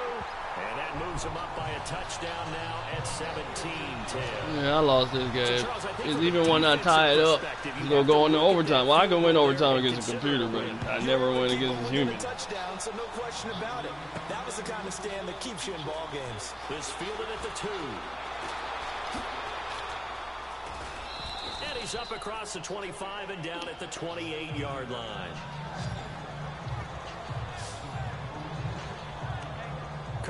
And that moves him up by a touchdown now at 17-10. Yeah, I lost this game. It's even when I tie it up, it's going to go into overtime. Well, I can win overtime against a computer, but I never win against a human. Touchdown, so no question about it. That was the kind of stand that keeps you in ball games. This fielded at the 2. And he's up across the 25 and down at the 28-yard line.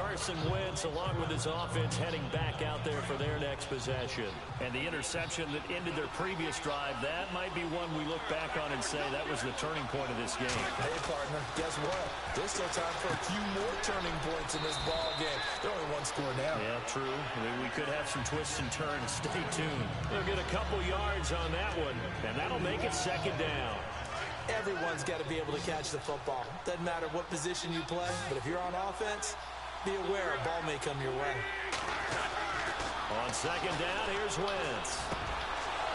Carson Wentz, along with his offense, heading back out there for their next possession. And the interception that ended their previous drive, that might be one we look back on and say that was the turning point of this game. Hey, partner, guess what? There's still time for a few more turning points in this ball game. They're only one score now. Yeah, true. I mean, we could have some twists and turns. Stay tuned. They'll get a couple yards on that one, and that'll make it second down. Everyone's got to be able to catch the football. Doesn't matter what position you play, but if you're on offense, be aware a ball may come your way. On second down, here's Wentz.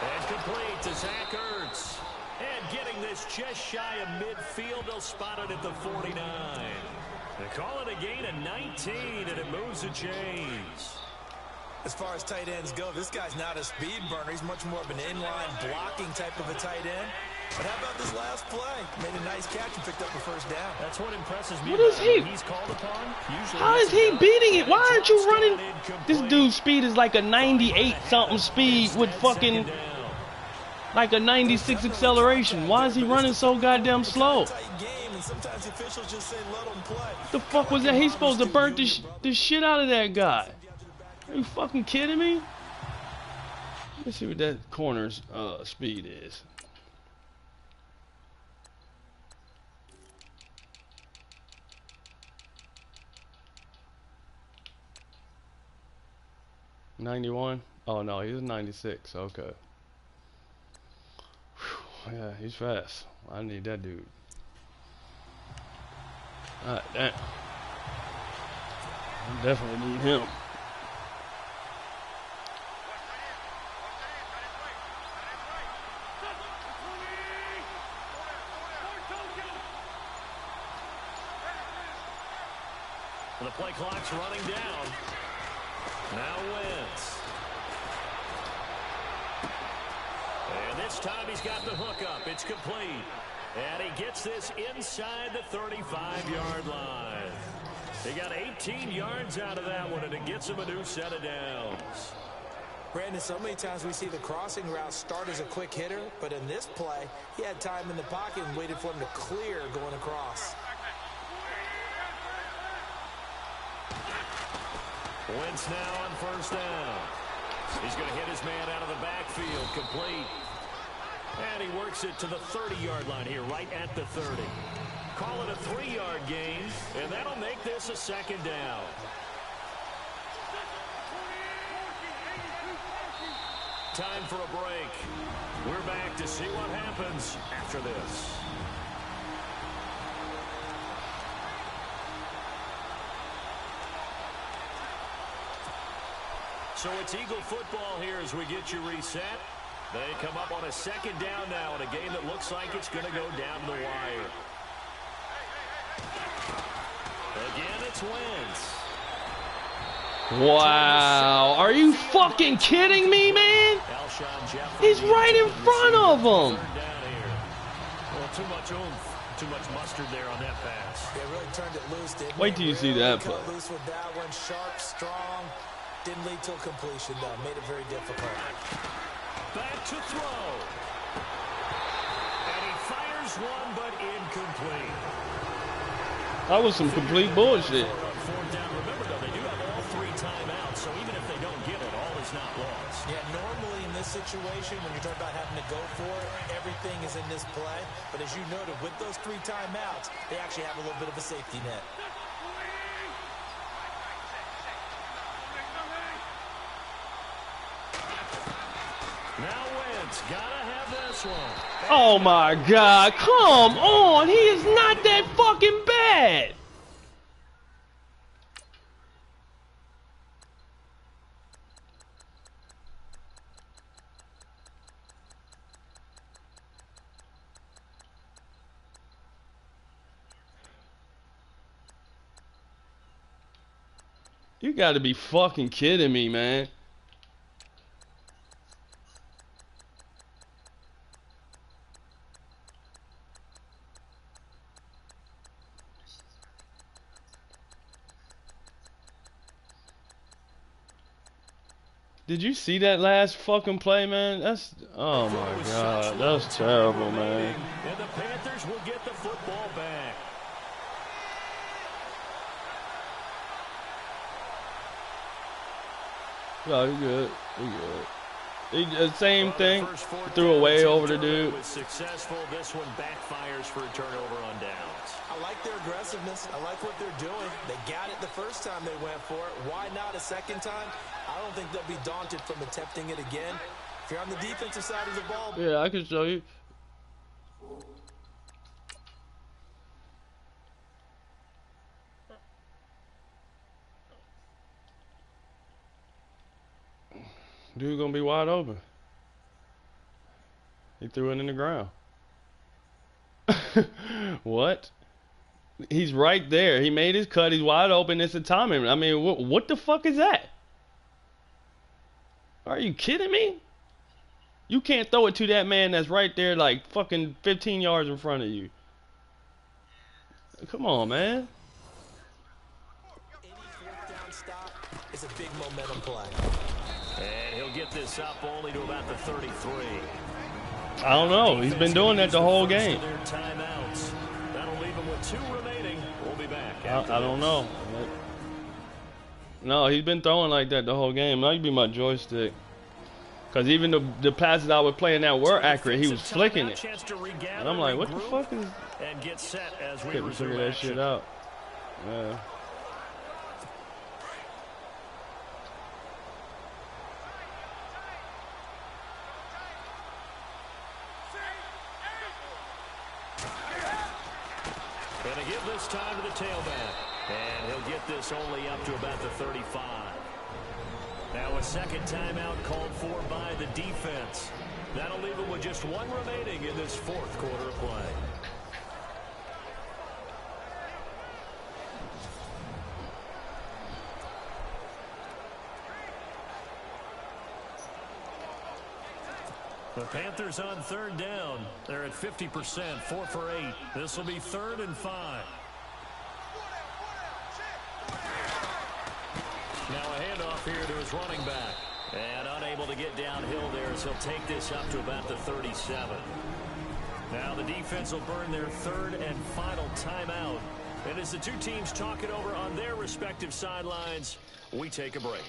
And complete to Zach Ertz. And getting this just shy of midfield, they'll spot it at the 49. They call it a gain of 19, and it moves the chains. As far as tight ends go, this guy's not a speed burner. He's much more of an inline blocking type of a tight end. But how about this last play? Made a nice catch and picked up the first down. That's what impresses me. What is he? He's called upon. How is he beating it? Why aren't you running? This dude's speed is like a 98 something speed with fucking like a 96 acceleration. Why is he running so goddamn slow? The fuck was that? He's supposed to burn the shit out of that guy. Are you fucking kidding me? Let's see what that corner's speed is. $91? Oh no, he's 96. Okay. Whew. Yeah, he's fast. I need that dude. Alright, damn. I definitely need him. The play clock's running down. Now Wentz. And this time he's got the hook up. It's complete. And he gets this inside the 35-yard line. He got 18 yards out of that one, and it gets him a new set of downs. Brandon, so many times we see the crossing route start as a quick hitter, but in this play, he had time in the pocket and waited for him to clear going across. Wentz now on first down. He's going to hit his man out of the backfield, complete. And he works it to the 30-yard line here, right at the 30. Call it a 3-yard gain, and that'll make this a second down. Time for a break. We're back to see what happens after this. So it's Eagle football here as we get you reset. They come up on a second down now in a game that looks like it's going to go down the wire. Again, it's Wentz. Wow. Are you fucking kidding me, man? He's right in front of him. Well, too much oomph, too much mustard there on that pass. They really turned it loose, didn't Wait till you see that play. Cut loose with that one, sharp, strong. Didn't lead to a completion, though. Made it very difficult. Back to throw. And he fires one, but incomplete. That was some complete bullshit. Fourth down. Remember, though, they do have all 3 timeouts, so even if they don't get it, all is not lost. Yeah, normally in this situation, when you're talking about having to go for it, everything is in this play. But as you noted, with those 3 timeouts, they actually have a little bit of a safety net. Now Wentz, gotta have this one. Oh my God, come on. He is not that fucking bad. You gotta be fucking kidding me, man. Did you see that last fucking play, man? That's, oh my God, that's terrible, man. And the Panthers will get the football back. No, he good. He good. Same thing. Threw away over the dude. Was successful. This one backfires for a turnover on downs. I like their aggressiveness. I like what they're doing. They got it the first time they went for it. Why not a second time? I don't think they'll be daunted from attempting it again. If you're on the defensive side of the ball. Yeah, I can show you. Dude gonna be wide open. He threw it in the ground. What? He's right there. He made his cut. He's wide open. It's a timing. I mean, what the fuck is that? Are you kidding me? You can't throw it to that man that's right there like fucking 15 yards in front of you. Come on, man. Any fourth down stop is a big momentum play. And he'll get this up only to about the 33. I don't know. He's been doing that the whole game. That'll leave him with 2 remaining. We'll be back. I don't know. No, he's been throwing like that the whole game. Might be my joystick. Because even the passes I was playing that were accurate. He was flicking it. And I'm like, what the fuck is... And get set as we couldn't figure that shit out. Yeah. Gonna give this time to the tailback. And he'll get this only up to about the 35. Now a second timeout called for by the defense. That'll leave him with just 1 remaining in this 4th quarter of play. The Panthers on 3rd down. They're at 50%, 4 for 8. This will be 3rd and 5. Now a handoff here to his running back. And unable to get downhill there as he'll take this up to about the 37. Now the defense will burn their 3rd and final timeout. And as the 2 teams talk it over on their respective sidelines, we take a break.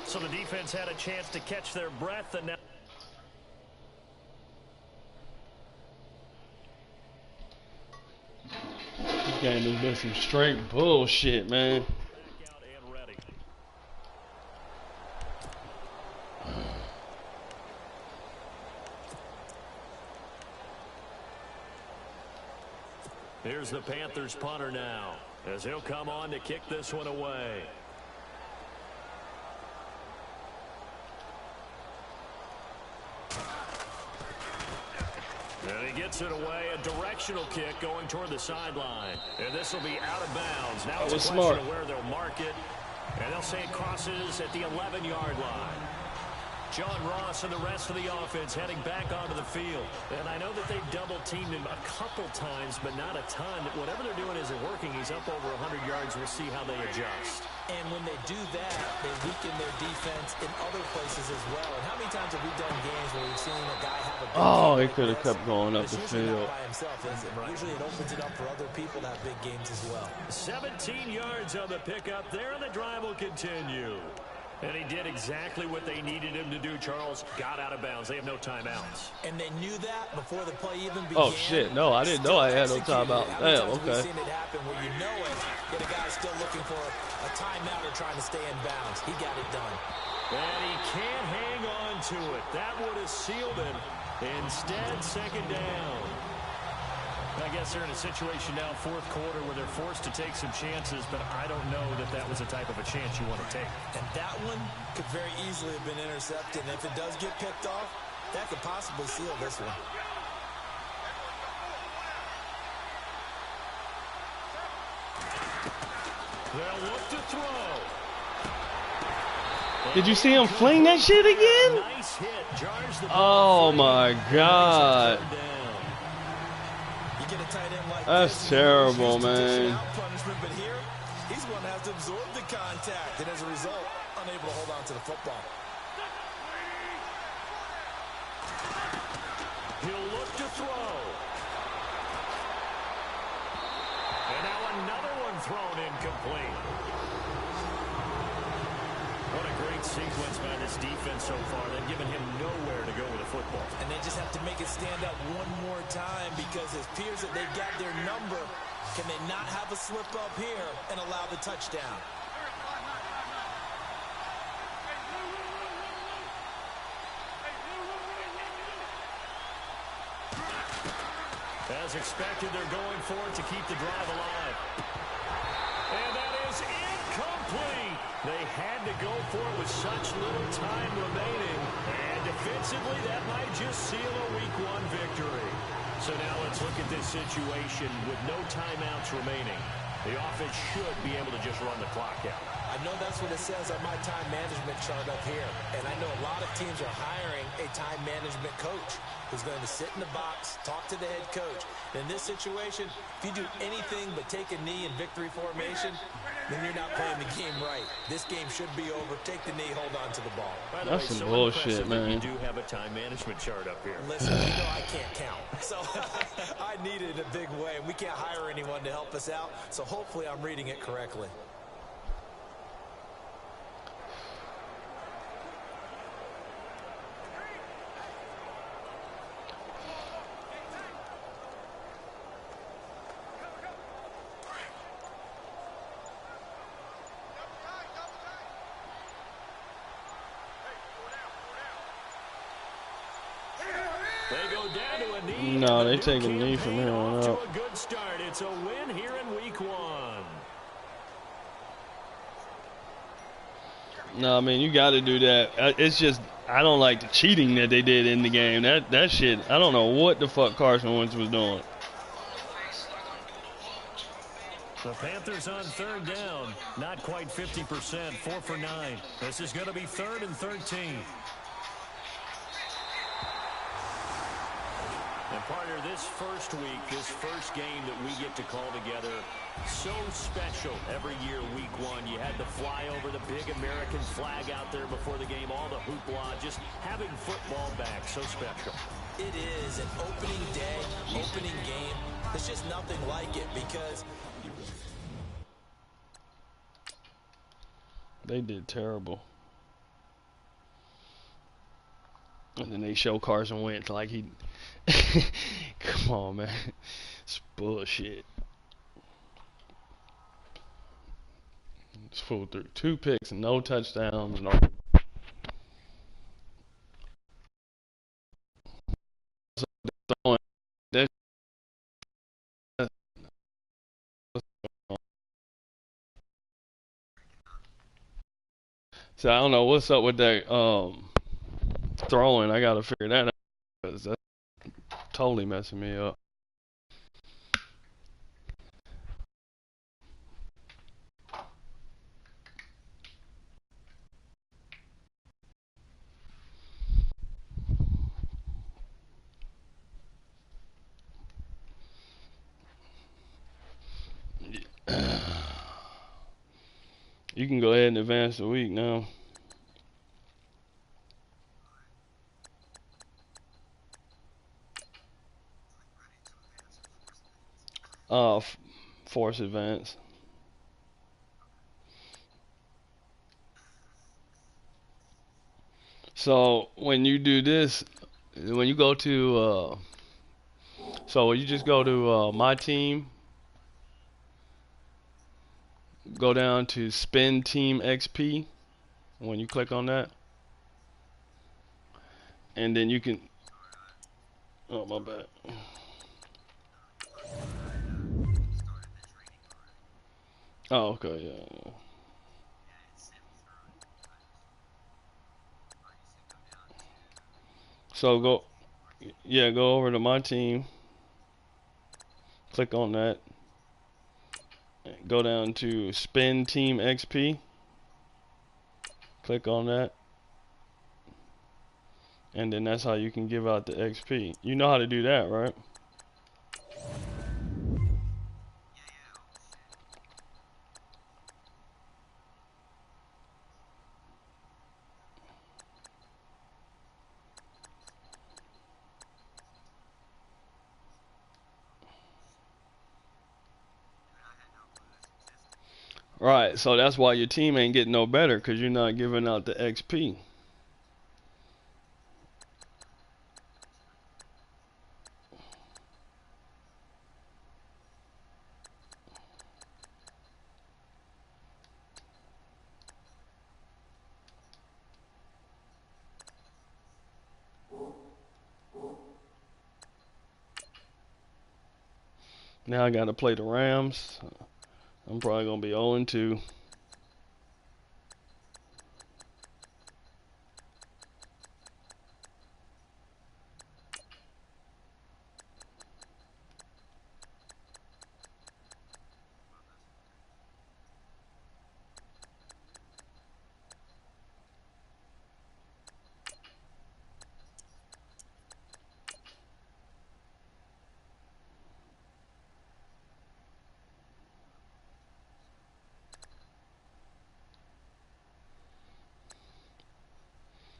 So the defense had a chance to catch their breath, and now This game has been some straight bullshit, man. back out and ready. Here's the Panthers punter now, as he'll come on to kick this one away. And he gets it away, a directional kick going toward the sideline. And this will be out of bounds. Now it's a question of where they'll mark it. And they'll say it crosses at the 11-yard line. John Ross and the rest of the offense heading back onto the field. And I know that they've double-teamed him a couple times, but not a ton. Whatever they're doing isn't working. He's up over 100 yards. We'll see how they adjust. And when they do that, they weaken their defense in other places as well. And how many times have we done games where we've seen a guy have a big Oh, he game could have like kept this? going up It's the usually field. not by himself, is it? Usually it opens it up for other people to have big games as well. 17 yards on the pickup there, and the drive will continue. And he did exactly what they needed him to do, Charles. Got out of bounds. They have no timeouts. And they knew that before the play even began. Oh, shit. No, I didn't know I had no timeout. Damn, okay. We've seen it happen where you know it, yet a guy's still looking for a timeout or trying to stay in bounds. He got it done. And he can't hang on to it. That would have sealed it. Instead, second down. I guess they're in a situation now, 4th quarter, where they're forced to take some chances, but I don't know that that was the type of a chance you want to take. And that one could very easily have been intercepted. And if it does get picked off, that could possibly seal this one. They'll look to throw. Did you see him fling that shit again? Nice hit. Jars the Oh, my God. You get a tight end like That's this, terrible, he's used to dishing man. out punishment, but here, he's going to have to absorb the contact, and as a result, unable to hold on to the football. He'll look to throw. And now another one thrown incomplete. What a great sequence by this defense so far. They've given him nowhere to go with the football. And they just have to make it stand up one more time because it appears that they've got their number. Can they not have a slip up here and allow the touchdown? As expected, they're going for it to keep the drive alive. And that is incomplete. They had to go for it with such little time remaining. And defensively, that might just seal a Week 1 victory. So now let's look at this situation with no timeouts remaining. The offense should be able to just run the clock out. I know that's what it says on my time management chart up here. And I know a lot of teams are hiring a time management coach who's going to sit in the box, talk to the head coach. In this situation, if you do anything but take a knee in victory formation, then you're not playing the game right. This game should be over. Take the knee, hold on to the ball. That's some bullshit, man. You do have a time management chart up here. Listen, you know I can't count. So I need it in a big way. We can't hire anyone to help us out. So hopefully I'm reading it correctly. No, they take a knee from here on out. A good start. It's a win here in Week 1. No, I mean, you got to do that. It's just, I don't like the cheating that they did in the game. That shit, I don't know what the fuck Carson Wentz was doing. The Panthers on third down. Not quite 50%. 4 for 9. This is going to be 3rd and 13. And partner, this first week, this first game that we get to call together, so special every year, Week 1. You had the flyover, the big American flag out there before the game, all the hoopla, just having football back, so special. It is an opening day, opening game. There's just nothing like it because they did terrible. And then they show Carson Wentz like he... Come on, man. It's bullshit. This fool threw 2 picks and no touchdowns. No. So I don't know what's up with that throwing. I gotta figure that out because that's totally messing me up. You can go ahead and advance the week now. Force advance. So when you do this, when you go to, so you just go to my team, go down to spin team XP. When you click on that, and then you can. Oh my bad. Oh, okay, yeah. So go over to my team, click on that, go down to spin team XP, click on that, and then that's how you can give out the XP. You know how to do that, right? Right, so that's why your team ain't getting no better, because you're not giving out the XP. Now I got to play the Rams. I'm probably going to be 0-2.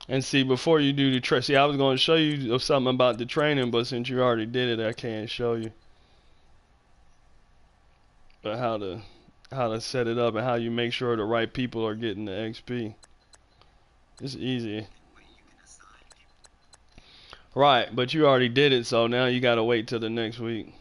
And see, before you do the see, I was going to show you something about the training, but since you already did it, I can't show you. But how to set it up and how you make sure the right people are getting the XP. It's easy. Right, but you already did it, so now you got to wait till the next week.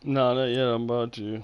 No, not yet. I'm about to.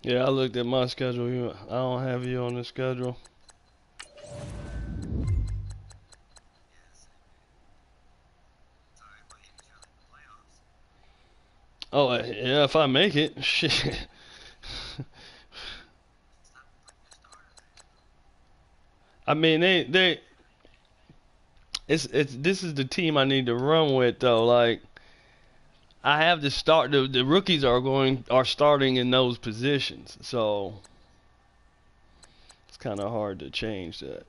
Yeah, I looked at my schedule. I don't have you on the schedule. Oh, yeah, if I make it, shit. I mean, it's this is the team I need to run with though. Like, I have to start. The rookies are starting in those positions, so it's kind of hard to change that.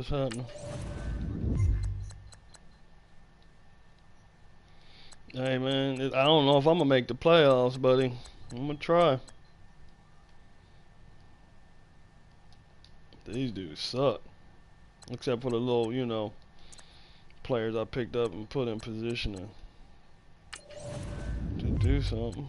What's happening? Hey man, I don't know if I'm gonna make the playoffs, buddy. I'm gonna try. These dudes suck. Except for the little, you know, players I picked up and put in position to do something.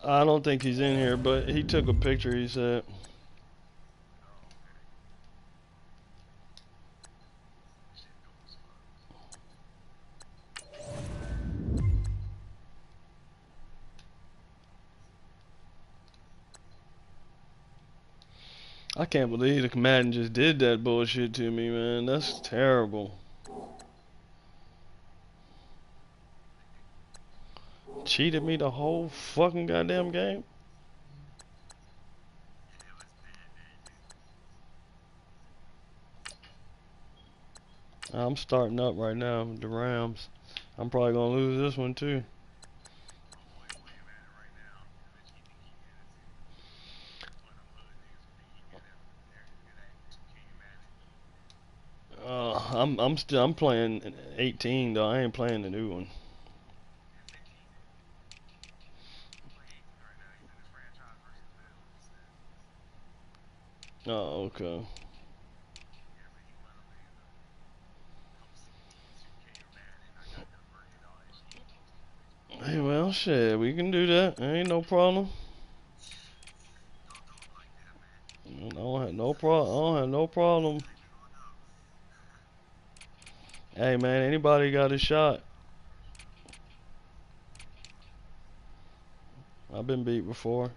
I don't think he's in here, but he took a picture, he said. I can't believe the Madden just did that bullshit to me, man. That's terrible. Cheated me the whole fucking goddamn game. I'm starting up right now with the Rams. I'm probably gonna lose this one too. I'm playing 18 though. I ain't playing the new one. Oh, okay. Hey, well, shit, we can do that. Ain't no problem. I don't have no problem. I don't have no problem. Hey, man, anybody got a shot? I've been beat before.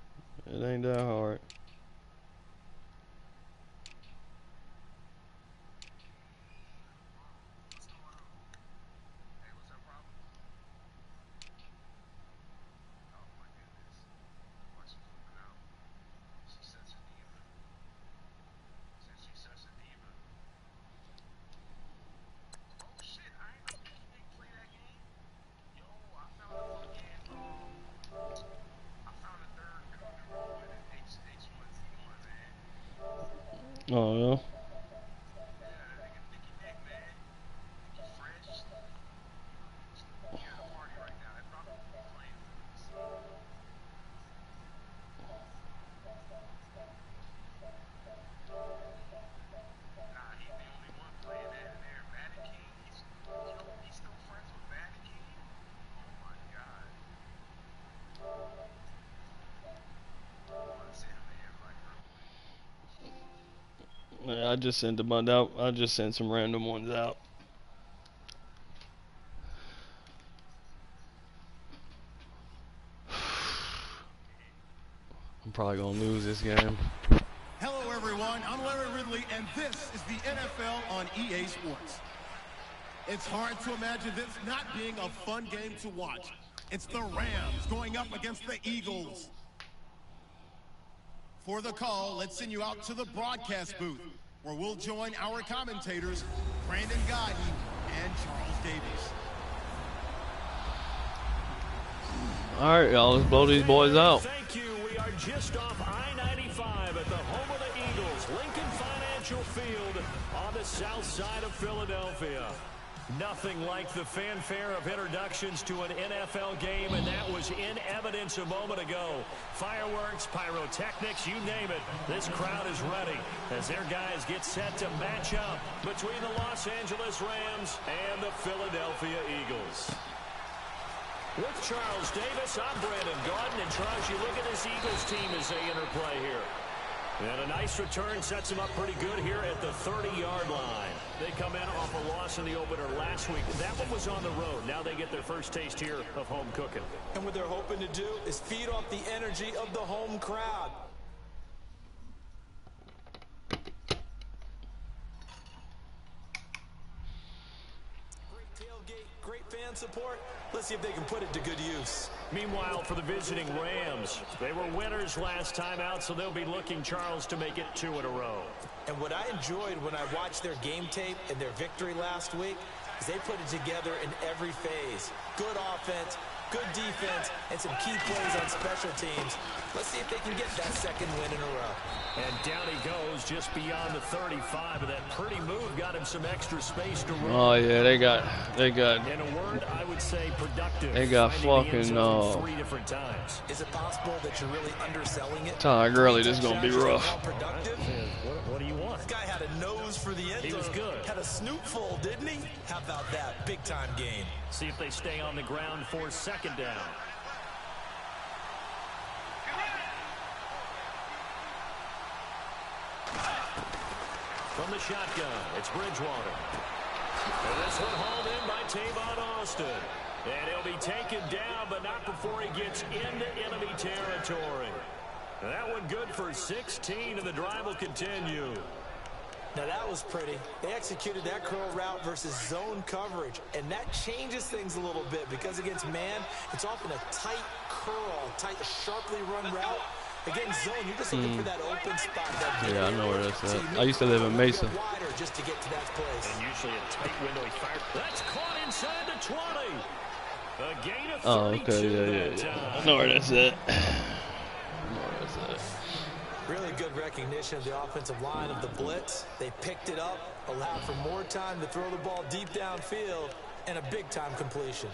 It ain't that hard. Oh, yeah. Yeah, I just sent a bunch out. I just sent some random ones out. I'm probably gonna lose this game. Hello, everyone. I'm Larry Ridley, and this is the NFL on EA Sports. It's hard to imagine this not being a fun game to watch. It's the Rams going up against the Eagles. For the call, let's send you out to the broadcast booth, where we'll join our commentators, Brandon Gaudin and Charles Davis. All right, y'all, let's blow these boys out. Thank you. We are just off I-95 at the home of the Eagles, Lincoln Financial Field on the south side of Philadelphia. Nothing like the fanfare of introductions to an NFL game, and that was in evidence a moment ago. Fireworks, pyrotechnics, you name it. This crowd is ready as their guys get set to match up between the Los Angeles Rams and the Philadelphia Eagles. With Charles Davis, I'm Brandon Gaudin, and Charles, you look at this Eagles team as they interplay here. And a nice return sets them up pretty good here at the 30-yard line. They come in off a loss in the opener last week. That one was on the road. Now they get their first taste here of home cooking. And what they're hoping to do is feed off the energy of the home crowd. Great tailgate, great fan support. Let's see if they can put it to good use. Meanwhile, for the visiting Rams, they were winners last time out, so they'll be looking, Charles, to make it 2 in a row. And what I enjoyed when I watched their game tape and their victory last week is they put it together in every phase. Good offense, good defense, and some key plays on special teams. Let's see if they can get that second win in a row. And down he goes just beyond the 35, but that pretty move got him some extra space to run. Oh yeah, they got. In a word, I would say productive. They got fucking 3 different times. Is it possible that you're really underselling it? Todd Gurley, this is gonna be rough. Productive? What do you want? This guy had a nose for the end zone. He was good. Had a snootful, didn't he? How about that? Big time game. See if they stay on the ground for second down. From the shotgun, it's Bridgewater. And this one hauled in by Tavon Austin. And he'll be taken down, but not before he gets into enemy territory. That one good for 16, and the drive will continue. Now that was pretty. They executed that curl route versus zone coverage, and that changes things a little bit because against man, it's often a tight curl, tight, sharply run route. Against zone, you're just looking for that open spot. Yeah, I know where that's at. I used to live in Mesa. Wider just to get to that place. And usually a tight window he fired. That's caught inside the 20. A gain of 32 Oh, okay, yeah. I know where that's at. Really good recognition of the offensive line of the blitz. They picked it up, allowed for more time to throw the ball deep downfield, and a big-time completion.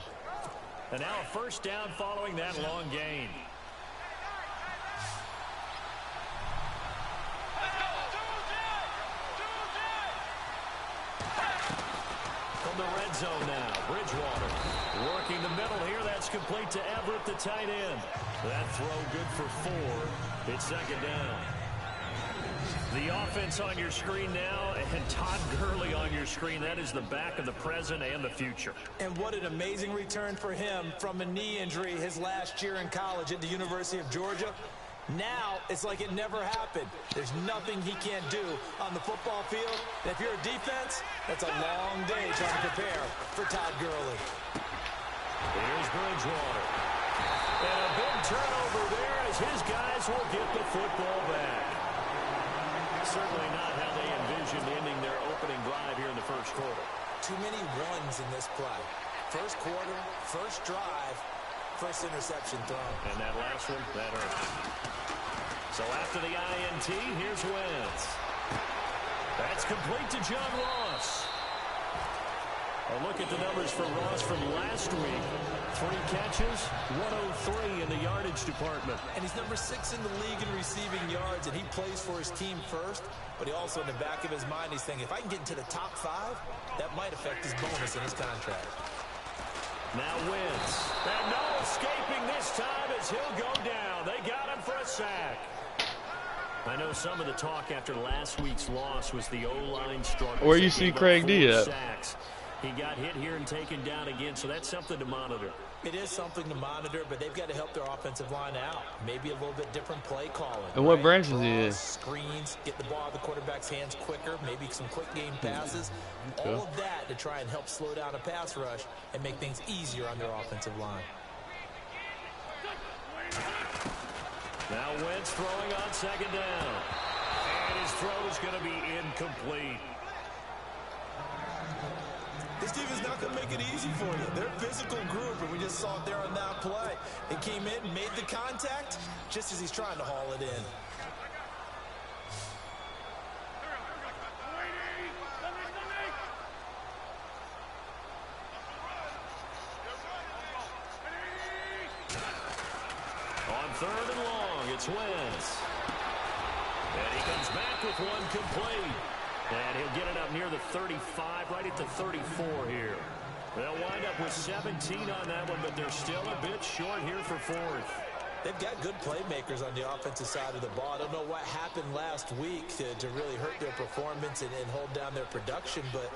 And now a first down following that long gain. From the red zone now, Bridgewater working the middle here. That's complete to Everett, the tight end. That throw good for 4. It's second down. The offense on your screen now, and Todd Gurley on your screen. That is the back of the present and the future. And what an amazing return for him from a knee injury his last year in college at the University of Georgia. Now, it's like it never happened. There's nothing he can't do on the football field. And if you're a defense, that's a long day trying to prepare for Todd Gurley. Here's Bridgewater. And a big turnover there as his guys will get the football back. Certainly not how they envisioned ending their opening drive here in the first quarter. Too many runs in this play. First quarter, first drive, first interception thrown. And that last one, that hurt. So after the INT, here's Wentz. That's complete to John Ross. A look at the numbers for Ross from last week. 3 catches, 103 in the yardage department. And he's number 6 in the league in receiving yards, and he plays for his team first. But he also, in the back of his mind, he's thinking, if I can get into the top 5, that might affect his bonus in his contract. Now Wentz. And no escaping this time as he'll go down. They got him for a sack. I know some of the talk after last week's loss was the O-line struggle. Where you see Craig D at? Sacks. He got hit here and taken down again, so that's something to monitor. It is something to monitor, but they've got to help their offensive line out. Maybe a little bit different play calling. And what branch is he in? Screens, get the ball out of the quarterback's hands quicker, maybe some quick game passes. Okay. All of that to try and help slow down a pass rush and make things easier on their offensive line. Now Wentz throwing on second down. And his throw is going to be incomplete. This team is not going to make it easy for you. They're a physical group, and we just saw it there on that play. They came in, made the contact, just as he's trying to haul it in. On third and long, it's Wentz. And he comes back with one complete. And he'll get it up near the 35, right at the 34 here. They'll wind up with 17 on that one, but they're still a bit short here for 4th. They've got good playmakers on the offensive side of the ball. I don't know what happened last week to really hurt their performance and hold down their production, but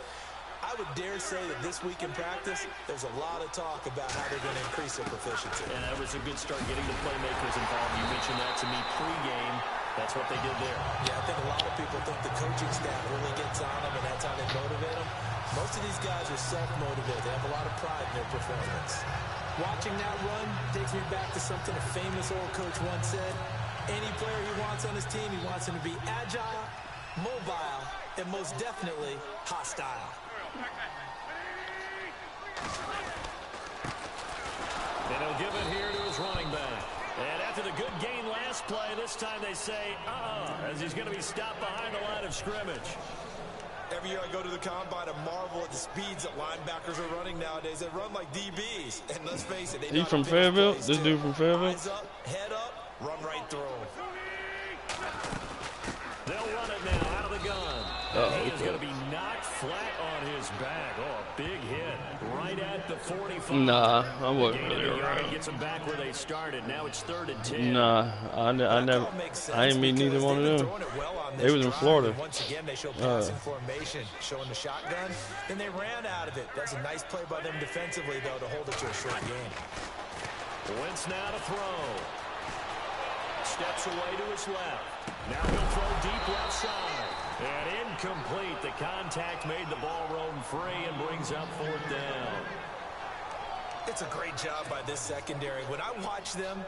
I would dare say that this week in practice, there's a lot of talk about how they're going to increase their proficiency. And that was a good start getting the playmakers involved. You mentioned that to me pregame. That's what they did there. Yeah, I think a lot of people think the coaching staff really gets on them, and that's how they motivate them. Most of these guys are self-motivated. They have a lot of pride in their performance. Watching that run takes me back to something a famous old coach once said. Any player he wants on his team, he wants him to be agile, mobile, and most definitely hostile. And he'll give it here to his running back. And after the good gain last play, this time they say, as he's going to be stopped behind the line of scrimmage. Every year I go to the combine and marvel at the speeds that linebackers are running nowadays. They run like DBs. And let's face it, He from Fayetteville? This dude from Fayetteville? Eyes up, head up, run right through. They'll run it now out of the gun. He is going to be knocked flat on his back. Oh, a big hit right at the 45. Nah, I wasn't really around. Gets them back where they started. Now it's 3rd and 10. Nah, I never. I ain't meet neither one of them. They was in Florida. Once again, they show passing formation, showing the shotgun. Then they ran out of it. That's a nice play by them defensively, though, to hold it to a short game. Wentz now to throw. Steps away to his left. Now he'll throw deep left side. And incomplete. The contact made the ball roam free and brings up 4th down. It's a great job by this secondary. When I watch them,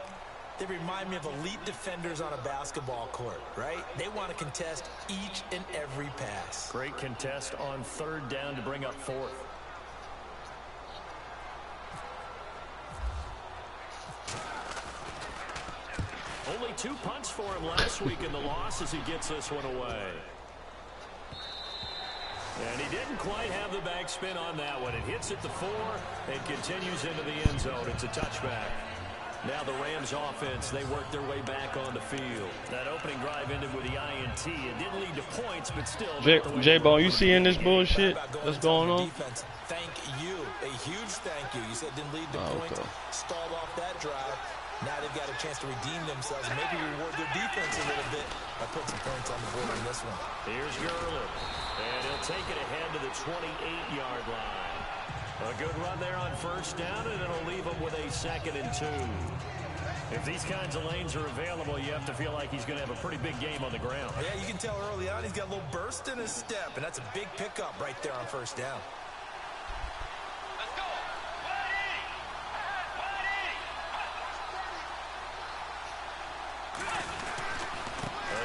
they remind me of elite defenders on a basketball court, right? They want to contest each and every pass. Great contest on 3rd down to bring up 4th. Only 2 punts for him last week in the loss as he gets this one away. And he didn't quite have the backspin on that one. It hits at the 4 and continues into the end zone. It's a touchback. Now the Rams offense, they work their way back on the field. That opening drive ended with the INT. It didn't lead to points, but still. J-Bone, you seeing this bullshit that's going on? Thank you. A huge thank you. You said it didn't lead to points. Stalled off that drive. Now they've got a chance to redeem themselves and maybe reward their defense a little bit by putting some points on the board on this one. Here's Gurley. And he'll take it ahead to the 28-yard line. A good run there on 1st down, and it'll leave him with a 2nd and 2. If these kinds of lanes are available, you have to feel like he's going to have a pretty big game on the ground. Yeah, you can tell early on he's got a little burst in his step, and that's a big pickup right there on 1st down.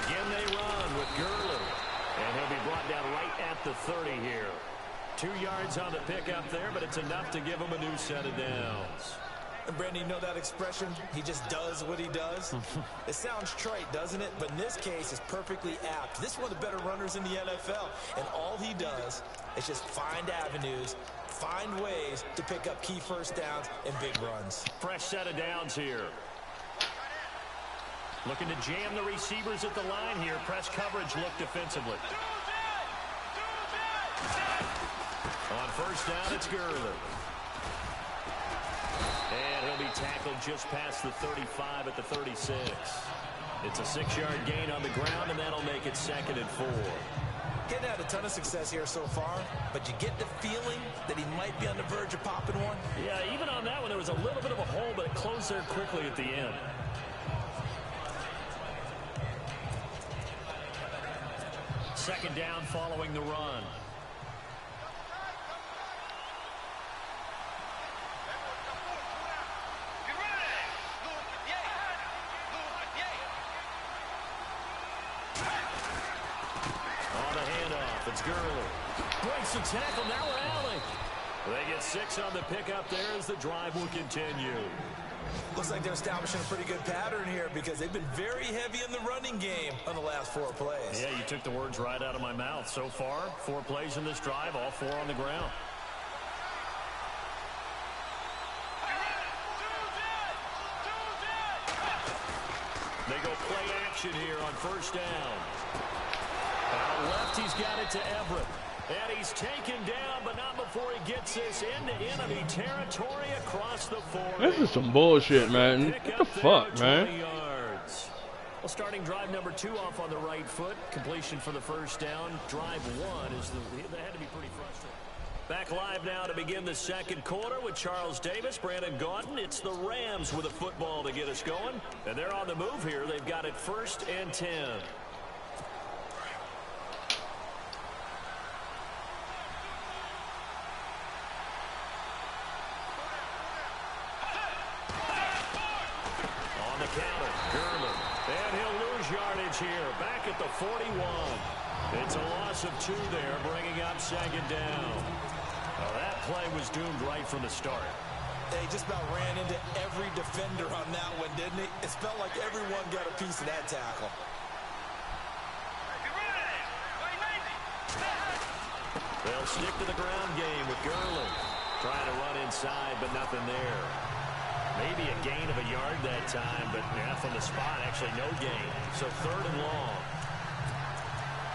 Again, they run with Gurley. And he'll be brought down right at the 30 here. 2 yards on the pickup there, but it's enough to give him a new set of downs. And Brandon, you know that expression? He just does what he does. It sounds trite, doesn't it? But in this case, it's perfectly apt. This is one of the better runners in the NFL. And all he does is just find avenues, find ways to pick up key 1st downs and big runs. Fresh set of downs here. Looking to jam the receivers at the line here. Press coverage look defensively. On 1st down, it's Gurley. And he'll be tackled just past the 35 at the 36. It's a 6-yard gain on the ground, and that'll make it 2nd and 4. Getting had a ton of success here so far, but you get the feeling that he might be on the verge of popping one. Yeah, even on that one, there was a little bit of a hole, but it closed there quickly at the end. Second down following the run. On the handoff, it's Gurley. Breaks the tackle, now rally. They get 6 on the pickup there as the drive will continue. Looks like they're establishing a pretty good pattern here because they've been very heavy in the running game on the last 4 plays. Yeah, you took the words right out of my mouth. So far, 4 plays in this drive, all 4 on the ground. They go play action here on 1st down. Out left, he's got it to Everett. And he's taken down, but not before he gets this into enemy territory across the 40. This is some bullshit, man. What the fuck, man? Yards. Well, starting drive number 2 off on the right foot. Completion for the 1st down. Drive 1 is that had to be pretty frustrating. Back live now to begin the second quarter with Charles Davis, Brandon Gaudin. It's the Rams with a football to get us going. And they're on the move here. They've got it 1st and 10. On the counter, Gurley. And he'll lose yardage here. Back at the 41. It's a loss of 2 there, bringing up 2nd down. Well, that play was doomed right from the start. They just about ran into every defender on that one, didn't he? It felt like everyone got a piece of that tackle. They'll stick to the ground game with Gurley. Trying to run inside, but nothing there. Maybe a gain of a yard that time, but yeah, from the spot, actually no gain. So 3rd and long.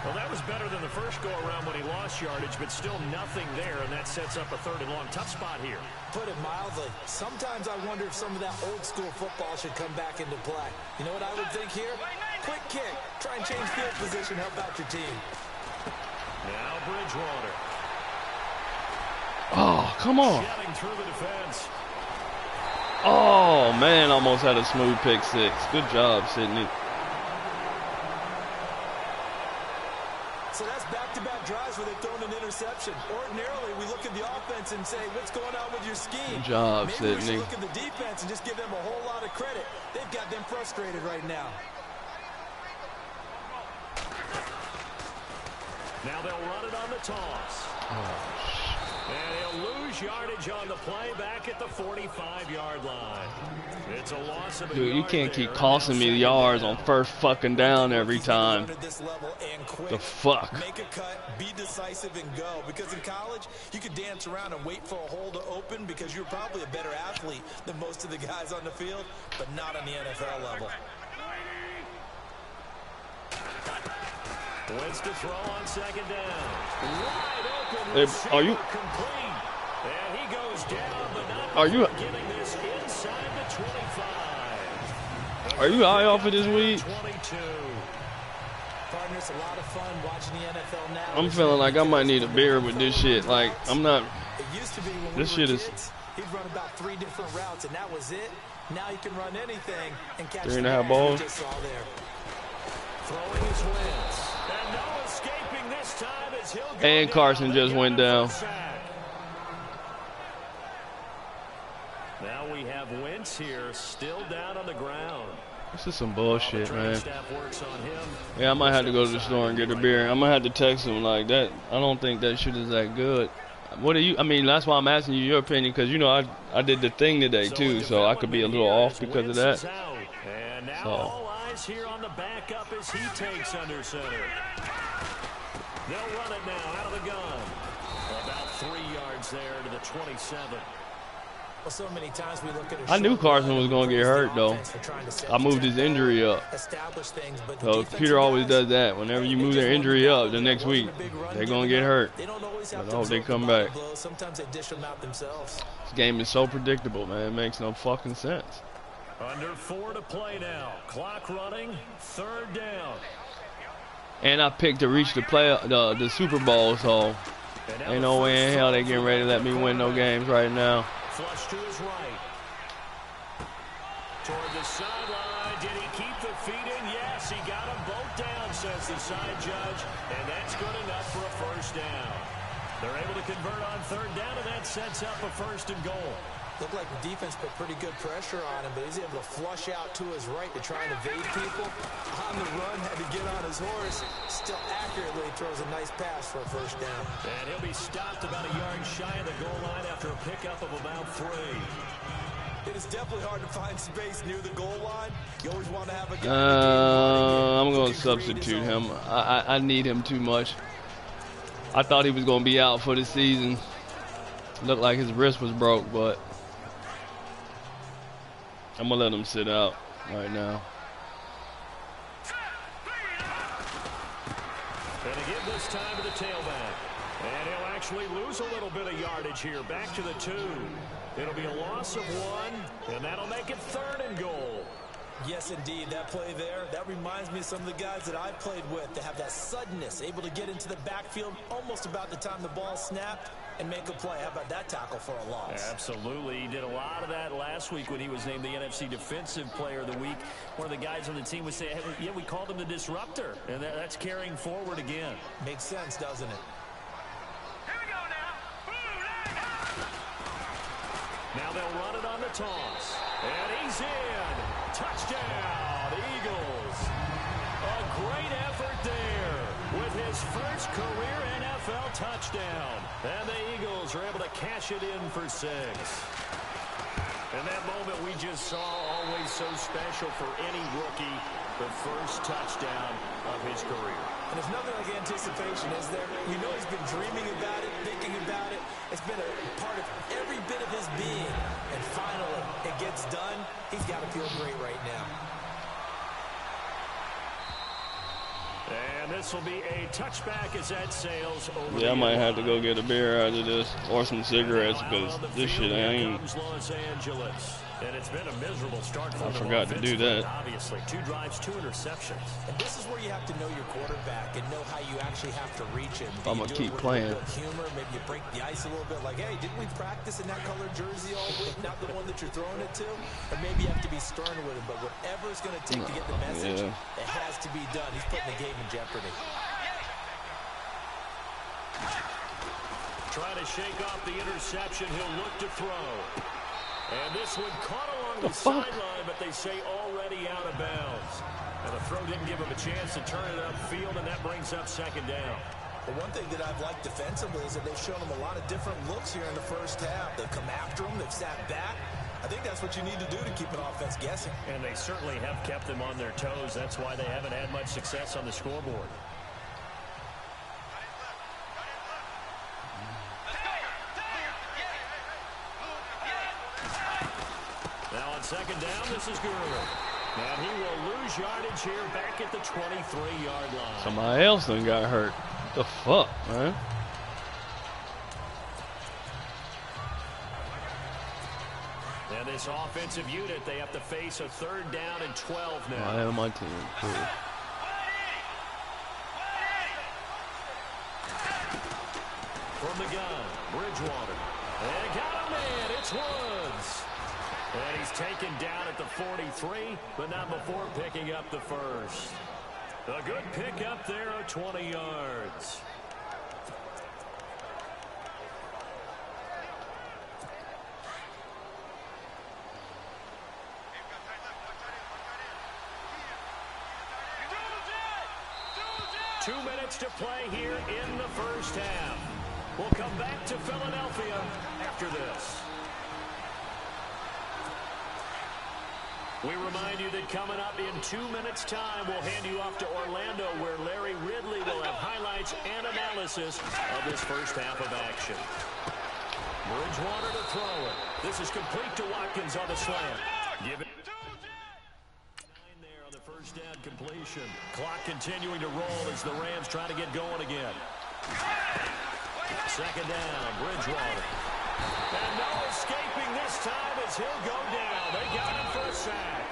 Well, that was better than the first go-around when he lost yardage, but still nothing there, and that sets up a 3rd and long. Tough spot here. Put it mildly. Sometimes I wonder if some of that old-school football should come back into play. You know what I would think here? Quick kick. Try and change field position, help out your team. Now Bridgewater. Oh, come on. Shouting through the defense. Oh, man, almost had a smooth pick 6. Good job, Sidney. So that's back-to-back drives where they've thrown an interception. Ordinarily, we look at the offense and say, what's going on with your scheme? Good job, Maybe Sidney. we should look at the defense and just give them a whole lot of credit. They've got them frustrated right now. Now they'll run it on the toss. And he'll lose yardage on the play back at the 45-yard line. It's a loss of a Dude, you yard can't there. keep costing me yards on first fucking down every time. The fuck? Make a cut, be decisive, and go. Because in college, you could dance around and wait for a hole to open because you're probably a better athlete than most of the guys on the field, but not on the NFL level. Wins to throw on 2nd down. Wide open. Hey, are you? Complete. And he goes down, but not Are you? getting this inside the 25. Are you high off of this weed? 22. Partner, it's a lot of fun watching the NFL now. I'm feeling like I might need a beer with this shit. Like, I'm not. It used to be when This we were shit is. kids, he'd run about 3 different routes, and that was it. Now he can run anything and catch 3.5 the ball balls. we just saw there. Throwing his Wentz. And no escaping this time as he'll go And down. Carson They just got went him for a down. sack. Now we have Wentz here, still down on the ground. This is some bullshit, man. Staff works on him. Yeah, I might have to go to the store and get a beer. I'm gonna have to text him like that. I don't think that shit is that good. What do you? I mean, that's why I'm asking you your opinion, because you know I did the thing today too, so I could be a little off because of that. And now So. all eyes here on the backup as he takes under center. They'll run it now out of the gun. About 3 yards there to the 27. Well, so many times we look at I knew Carson was gonna get hurt though. I moved his injury up. So Peter always does that. Whenever you move their injury up, the next week they're gonna get hurt. But I hope they come back. Sometimes they dish them out themselves. This game is so predictable, man. It makes no fucking sense. Under 4 to play now. Clock running. 3rd down. And I picked to reach the Super Bowl, so ain't no way in hell they getting ready to let me win no games right now. Flush to his right. Toward the sideline. Did he keep the feet in? Yes, he got them both down, says the side judge. And that's good enough for a 1st down. They're able to convert on 3rd down, and that sets up a 1st and goal. Looked like the defense put pretty good pressure on him, but he's able to flush out to his right to try and evade people. On the run, had to get on his horse. Still accurately throws a nice pass for a 1st down. And he'll be stopped about a yard shy of the goal line after a pickup of about 3. It is definitely hard to find space near the goal line. You always want to have a guy. I'm going to substitute him. I need him too much. I thought he was going to be out for the season. Looked like his wrist was broke, but I'm going to let him sit out right now. And again this time to the tailback. And he'll actually lose a little bit of yardage here. Back to the 2. It'll be a loss of 1, and that'll make it 3rd and goal. Yes, indeed. That play there, that reminds me of some of the guys that I've played with. They have that suddenness, able to get into the backfield almost about the time the ball snapped. and make a play. How about that tackle for a loss? Absolutely. He did a lot of that last week when he was named the NFC Defensive Player of the Week. One of the guys on the team would say, hey, yeah, we called him the disruptor, and that's carrying forward again. Makes sense, doesn't it? Here we go now. Now they'll run it on the toss. And he's in. Touchdown, Eagles. A great effort there with his first career NFL touchdown. And the Eagles are able to cash it in for 6. And that moment we just saw, always so special for any rookie, the first touchdown of his career. And there's nothing like anticipation, is there? You know he's been dreaming about it, thinking about it. It's been a part of every bit of his being. And finally, it gets done. He's got to feel great right now. And this will be a touchback as that sails over. Yeah, I might have to go get a beer out of this or some cigarettes because this shit ain't. Los Angeles. And it's been a miserable start for I forgot to do that. Obviously, 2 drives, 2 interceptions. And this is where you have to know your quarterback and know how you actually have to reach him. I'm gonna keep playing. Humor, maybe you break the ice a little bit, like, hey, didn't we practice in that colored jersey all week? Not the one that you're throwing it to. Or maybe you have to be stern with him. But whatever it's going to take to get the message, it has to be done. He's putting the game in jeopardy. Trying to shake off the interception. He'll look to throw. And this one caught along the sideline, but they say already out of bounds. And the throw didn't give him a chance to turn it upfield, and that brings up 2nd down. The one thing that I've liked defensively is that they've shown him a lot of different looks here in the first half. They've come after him. They've sat back. I think that's what you need to do to keep an offense guessing. And they certainly have kept them on their toes. That's why they haven't had much success on the scoreboard. Now on 2nd down, this is Gurley. And he will lose yardage here back at the 23-yard line. Somebody else done got hurt. What the fuck, man? And this offensive unit, they have to face a 3rd down and 12 now. I have my team. Cool. From the gun, Bridgewater. And got a man, it's Woods. And he's taken down at the 43, but not before picking up the first. A good pickup there of 20 yards. Two minutes to play here in the first half. We'll come back to Philadelphia after this. We remind you that coming up in 2 minutes' time, we'll hand you off to Orlando, where Larry Ridley will have highlights and analysis of this first half of action. Bridgewater to throw it. This is complete to Watkins on the slant. Give it. 9 there on the first down completion. Clock continuing to roll as the Rams try to get going again. 2nd down, Bridgewater. And no escaping this time as he'll go down. They got him for a sack.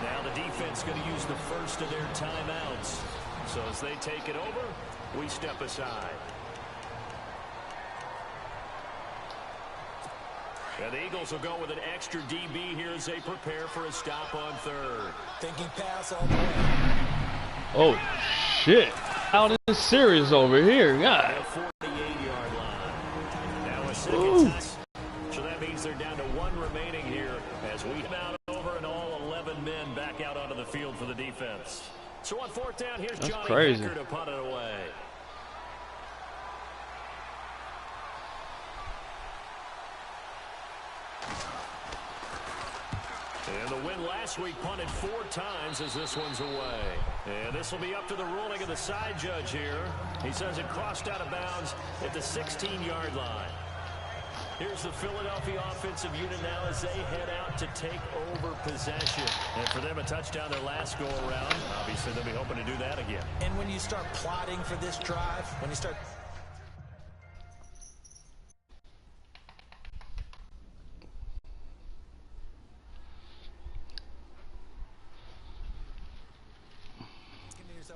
Now the defense going to use the first of their timeouts. So as they take it over, we step aside. And the Eagles will go with an extra DB here as they prepare for a stop on 3rd. Thinking pass all the way. Oh, shit. Out in the series over here. God. 48-yard line. Now a 2nd touch. So that means they're down to 1 remaining here as we come out over and all 11 men back out onto the field for the defense. So on 4th down, here's That's Johnny crazy. Decker to punt it away. And the win last week punted 4 times as this one's away. And this will be up to the ruling of the side judge here. He says it crossed out of bounds at the 16-yard line. Here's the Philadelphia offensive unit now as they head out to take over possession. And for them, a touchdown their last go-around. Obviously, they'll be hoping to do that again. And when you start plotting for this drive, when you start...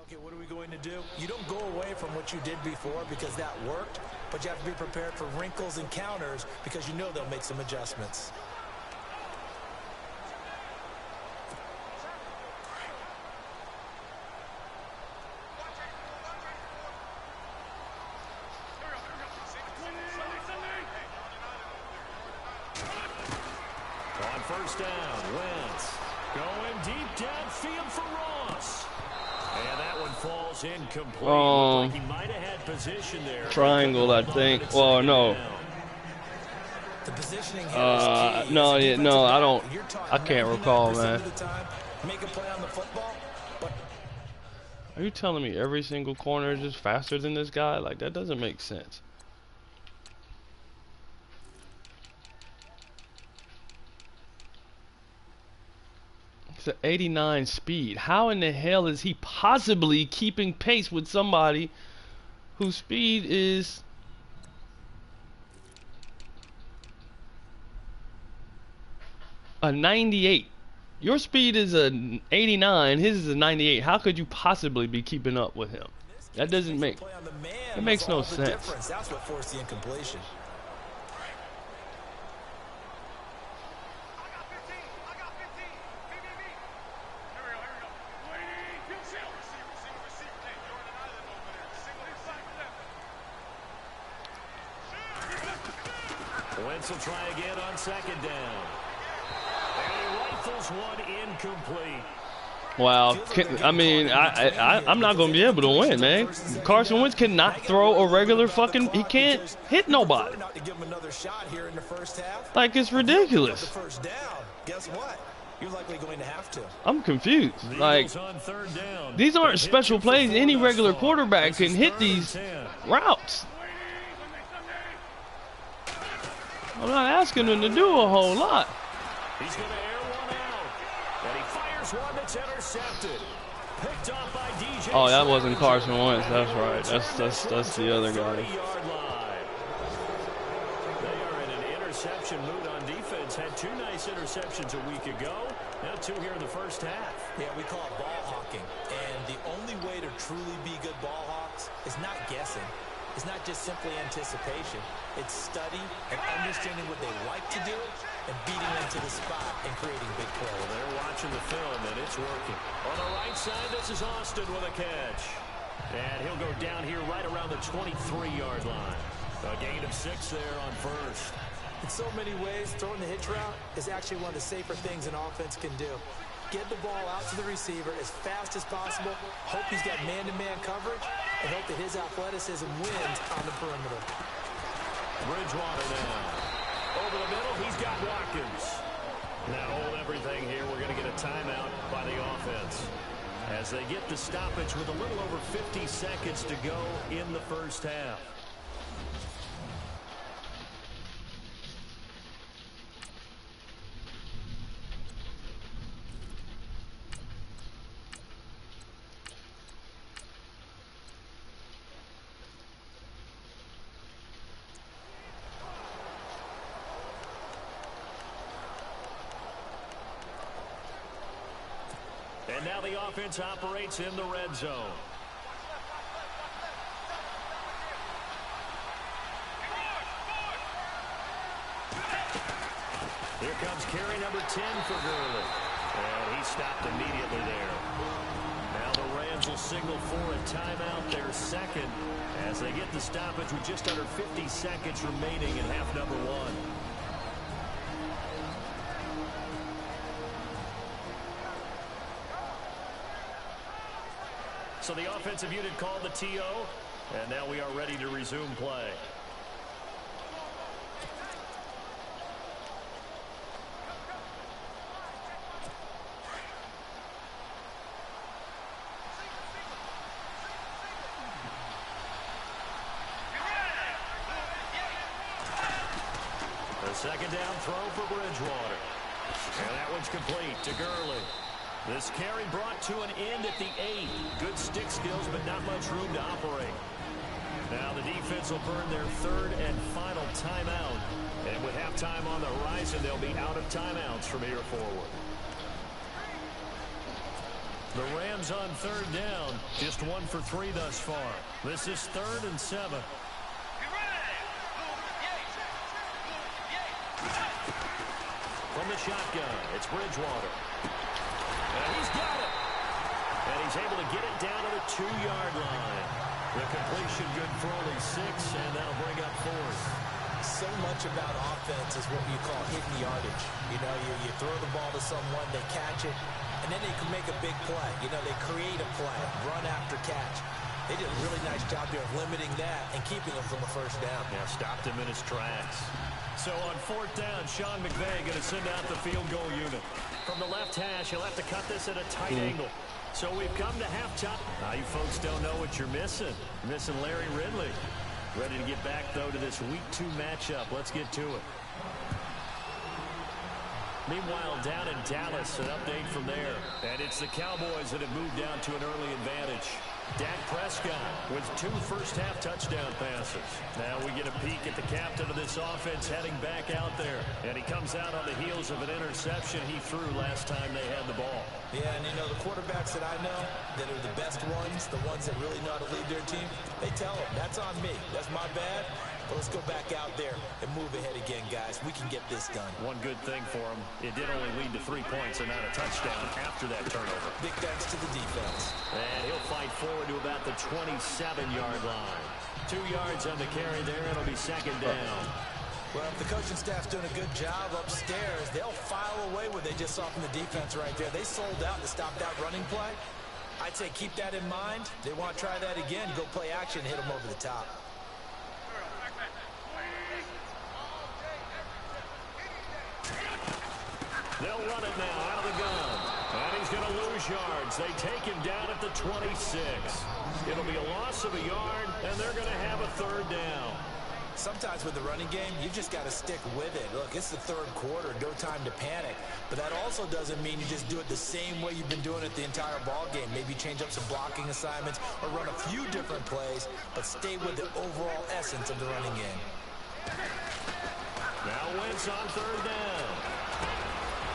Okay, what are we going to do? You don't go away from what you did before because that worked. but you have to be prepared for wrinkles and counters because you know they'll make some adjustments. On first down, Wentz going deep downfield for Ross. And that one falls incomplete. Like he might have had position there. Triangle, I think. Well, no. The positioning no, I don't. I can't recall, man. Make a play on the football. Are you telling me every single corner is just faster than this guy? Like, that doesn't make sense. It's an 89 speed. How in the hell is he possibly keeping pace with somebody whose speed is a 98? Your speed is a 89. His is a 98. How could you possibly be keeping up with him? That doesn't make. It makes no sense. That's what forced the incompletion. Wentz will try again on second down. And he rifles one incomplete. Wow, I mean, I'm not going to be able to win, man. Carson Wentz cannot throw a regular fucking, he can't hit nobody. Like, it's ridiculous. Guess what? You're likely going to have to. I'm confused. Like, these aren't special plays. Any regular quarterback can hit these routes. I'm not asking him to do a whole lot. He's going to air one out. And he fires one that's intercepted. Picked off by DJ. Oh, that wasn't Carson Wentz. That's right. That's the other guy. They are in an interception mood on defense. Had 2 nice interceptions a week ago. Now 2 here in the first half. Yeah, we call it ball hawking. And the only way to truly be good ball hawks is not guessing. It's not just simply anticipation. It's study and understanding what they like to do and beating them to the spot and creating big plays. Well, they're watching the film, and it's working. On the right side, this is Austin with a catch. And he'll go down here right around the 23-yard line. A gain of 6 there on first. In so many ways, throwing the hitch route is actually one of the safer things an offense can do. Get the ball out to the receiver as fast as possible, hope he's got man-to-man coverage, and hope that his athleticism wins on the perimeter. Bridgewater now. Over the middle, he's got Watkins. Now hold everything here. We're going to get a timeout by the offense as they get the stoppage with a little over 50 seconds to go in the first half. And now the offense operates in the red zone. Here comes carry number 10 for Gurley. And he stopped immediately there. Now the Rams will signal for a timeout, their second, as they get the stoppage with just under 50 seconds remaining in half number 1. So the offensive unit called the TO, and now we are ready to resume play. The second down throw for Bridgewater. And that one's complete to Gurley. This carry brought to an end at the 8. Good stick skills, but not much room to operate. Now the defense will burn their third and final timeout. And with halftime on the horizon, they'll be out of timeouts from here forward. The Rams on third down, just 1 for 3 thus far. This is 3rd and 7. the shotgun. It's Bridgewater. And he's got it. And he's able to get it down to the 2-yard line. The completion good for only 6, and that'll bring up 4th. So much about offense is what you call hidden yardage. You know, you throw the ball to someone, they catch it, and then they can make a big play. You know, they create a play, run after catch. They did a really nice job there of limiting that and keeping him from a first down. Yeah, stopped him in his tracks. So on 4th down, Sean McVay going to send out the field goal unit. From the left hash, he'll have to cut this at a tight angle. So we've come to halftime. Now you folks don't know what you're missing. You're missing Larry Ridley. Ready to get back, though, to this Week 2 matchup. Let's get to it. Meanwhile, down in Dallas, an update from there. And it's the Cowboys that have moved down to an early advantage. Dak Prescott with 2 first-half touchdown passes. Now we get a peek at the captain of this offense heading back out there. And he comes out on the heels of an interception he threw last time they had the ball. Yeah, and you know, the quarterbacks that I know that are the best ones, the ones that really know how to lead their team, they tell them, that's on me. That's my bad. But let's go back out there and move ahead again, guys. We can get this done. One good thing for him, it did only lead to 3 points and not a touchdown after that turnover. Big thanks to the defense. And he'll fight forward to about the 27-yard line. 2 yards on the carry there. It'll be 2nd down. Well, if the coaching staff's doing a good job upstairs, they'll file away what they just saw from the defense right there. They sold out to stop that running play. I'd say keep that in mind. They want to try that again, go play action, hit them over the top. They'll run it now out of the gun. And he's going to lose yards. They take him down at the 26. It'll be a loss of a yard, and they're going to have a 3rd down. Sometimes with the running game, you just got to stick with it. Look, it's the 3rd quarter, no time to panic. But that also doesn't mean you just do it the same way you've been doing it the entire ball game. Maybe change up some blocking assignments or run a few different plays, but stay with the overall essence of the running game. Now Wentz on 3rd down.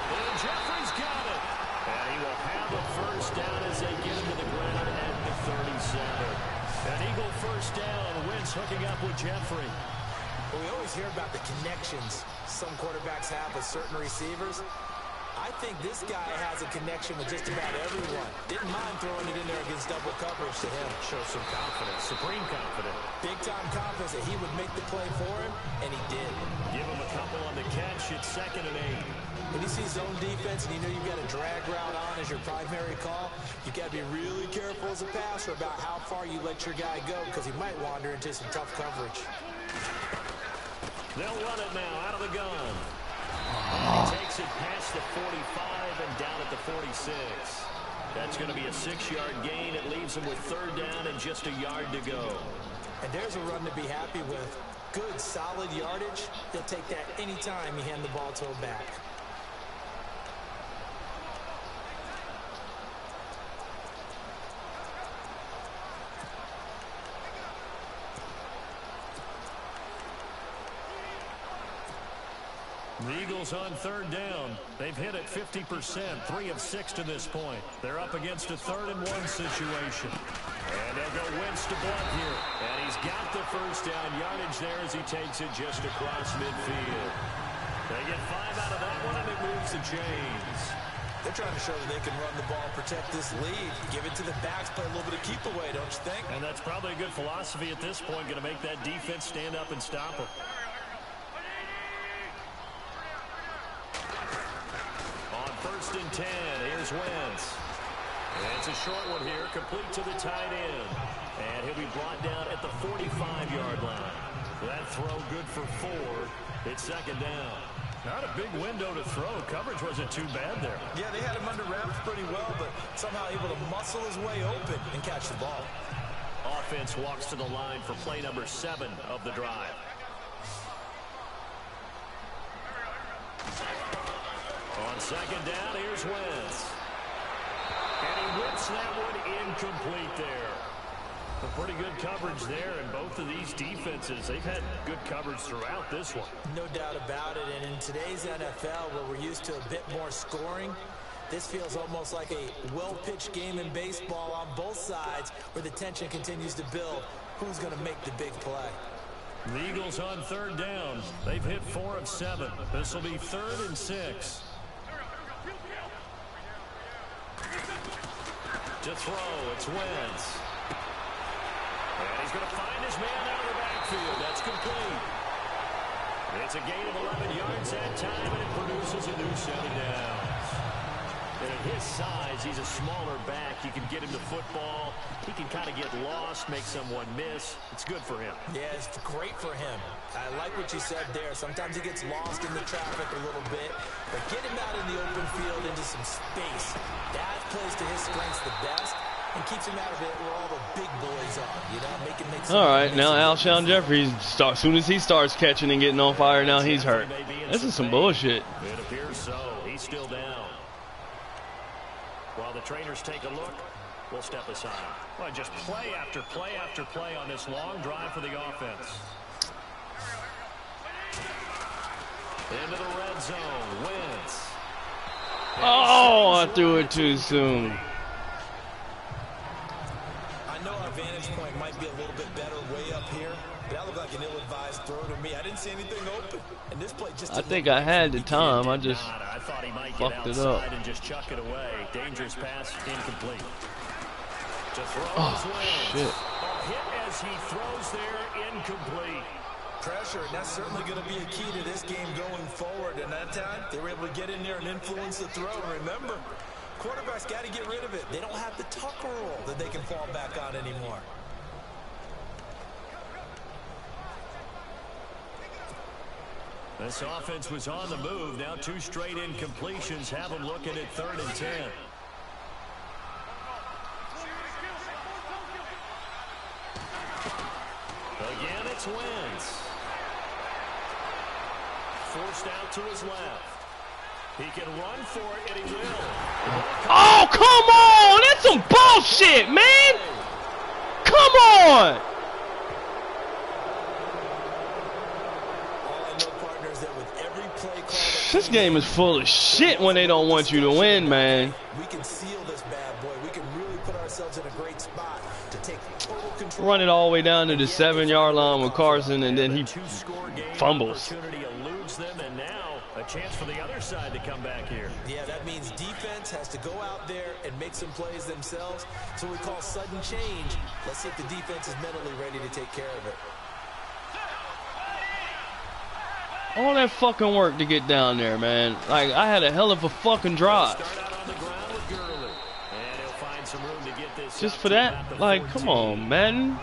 And Jeffrey's got it. And he will have a first down as they get him to the ground at the 37. An Eagle first down. Wentz hooking up with Jeffrey. Well, we always hear about the connections some quarterbacks have with certain receivers. I think this guy has a connection with just about everyone. Didn't mind throwing it in there against double coverage to him. Shows some confidence, supreme confidence. Big-time confidence that he would make the play for him, and he did. Give him a couple on the catch. It's 2nd and 8. When you see zone defense and you know you've got a drag route on as your primary call, you've got to be really careful as a passer about how far you let your guy go because he might wander into some tough coverage. They'll run it now out of the gun. He takes it past the 45 and down at the 46. That's going to be a 6-yard gain. It leaves him with 3rd down and just a yard to go. And there's a run to be happy with. Good, solid yardage. He'll take that anytime you hand the ball to him back. The Eagles on 3rd down. They've hit it 50%, 3 of 6 to this point. They're up against a 3rd and 1 situation. And they'll go Wentz to Blunt here. And he's got the first down yardage there as he takes it just across midfield. They get 5 out of that one, and it moves the chains. They're trying to show that they can run the ball, protect this lead, give it to the backs, play a little bit of keep away, don't you think? And that's probably a good philosophy at this point, going to make that defense stand up and stop them. On 1st and 10, here's Wentz. And it's a short one here, complete to the tight end. And he'll be brought down at the 45-yard line. That throw good for 4. It's 2nd down. Not a big window to throw. Coverage wasn't too bad there. Yeah, they had him under wraps pretty well, but somehow able to muscle his way open and catch the ball. Offense walks to the line for play number 7 of the drive. On 2nd down, here's Wentz. And he whips that one incomplete there. A pretty good coverage there, and both of these defenses, they've had good coverage throughout this one. No doubt about it, and in today's NFL, where we're used to a bit more scoring, this feels almost like a well-pitched game in baseball on both sides, where the tension continues to build. Who's going to make the big play? The Eagles on 3rd down. They've hit 4 of 7. This will be 3rd and 6. To throw, it's Wentz. And he's going to find his man out of the backfield. That's complete. It's a gain of 11 yards that time, and it produces a new 7 downs. And at his size, he's a smaller back. You can get him to football. He can kind of get lost, make someone miss. It's good for him. Yeah, it's great for him. I like what you said there. Sometimes he gets lost in the traffic a little bit, but get him out in the open field into some space. That plays to his strengths the best and keeps him out of it where all the big boys are, you know, make all right, now Alshon Jeffries, as soon as he starts catching and getting on fire, now he's hurt. This is some bullshit. It appears so. He's still down. While the trainers take a look, we'll step aside. Well, just play after play after play on this long drive for the offense. Into the red zone. Wentz. Oh, I threw it too soon. I know our vantage point might be a little bit better way up here, but that looked like an ill-advised throw to me. I didn't see anything open, and this play just. I think I had the time. I just I thought he might fucked get it up. outside and just chuck it away. Dangerous pass, incomplete. To throw Oh, shit. A hit as he throws there, incomplete. Pressure, and that's certainly going to be a key to this game going forward. And that time, they were able to get in there and influence the throw. And remember, quarterbacks got to get rid of it. They don't have the Tucker rule that they can fall back on anymore. This offense was on the move. Now 2 straight incompletions have them looking at 3rd and 10. Again, it's Wentz. Forced out to his left. He can run for it, and he will. Oh, come on! That's some bullshit, man! Come on! This game is full of shit when they don't want you to win, man. We can seal this bad boy. We can really put ourselves in a great spot to take total control. Run it all the way down to the 7-yard line with Carson, and then he fumbles. Eludes them, and now a chance for the other side to come back here. Yeah, that means defense has to go out there and make some plays themselves. So we call sudden change. Let's see if the defense is mentally ready to take care of it. All that fucking work to get down there, man. Like, I had a hell of a fucking drive. Just for that? Like, come on, man.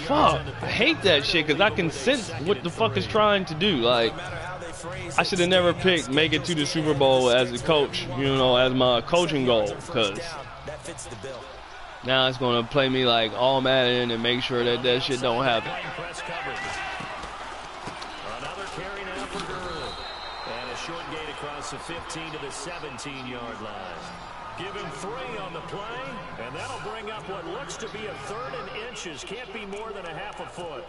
Fuck. I hate that shit because I can sense what the fuck is trying to do. Like, I should have never picked make it to the Super Bowl as a coach, you know, as my coaching goal. Because now it's going to play me like all mad in and make sure that that shit don't happen. Short gain across the 15 to the 17-yard line. Given 3 on the play, and that'll bring up what looks to be a 3rd and inches. Can't be more than a half a foot.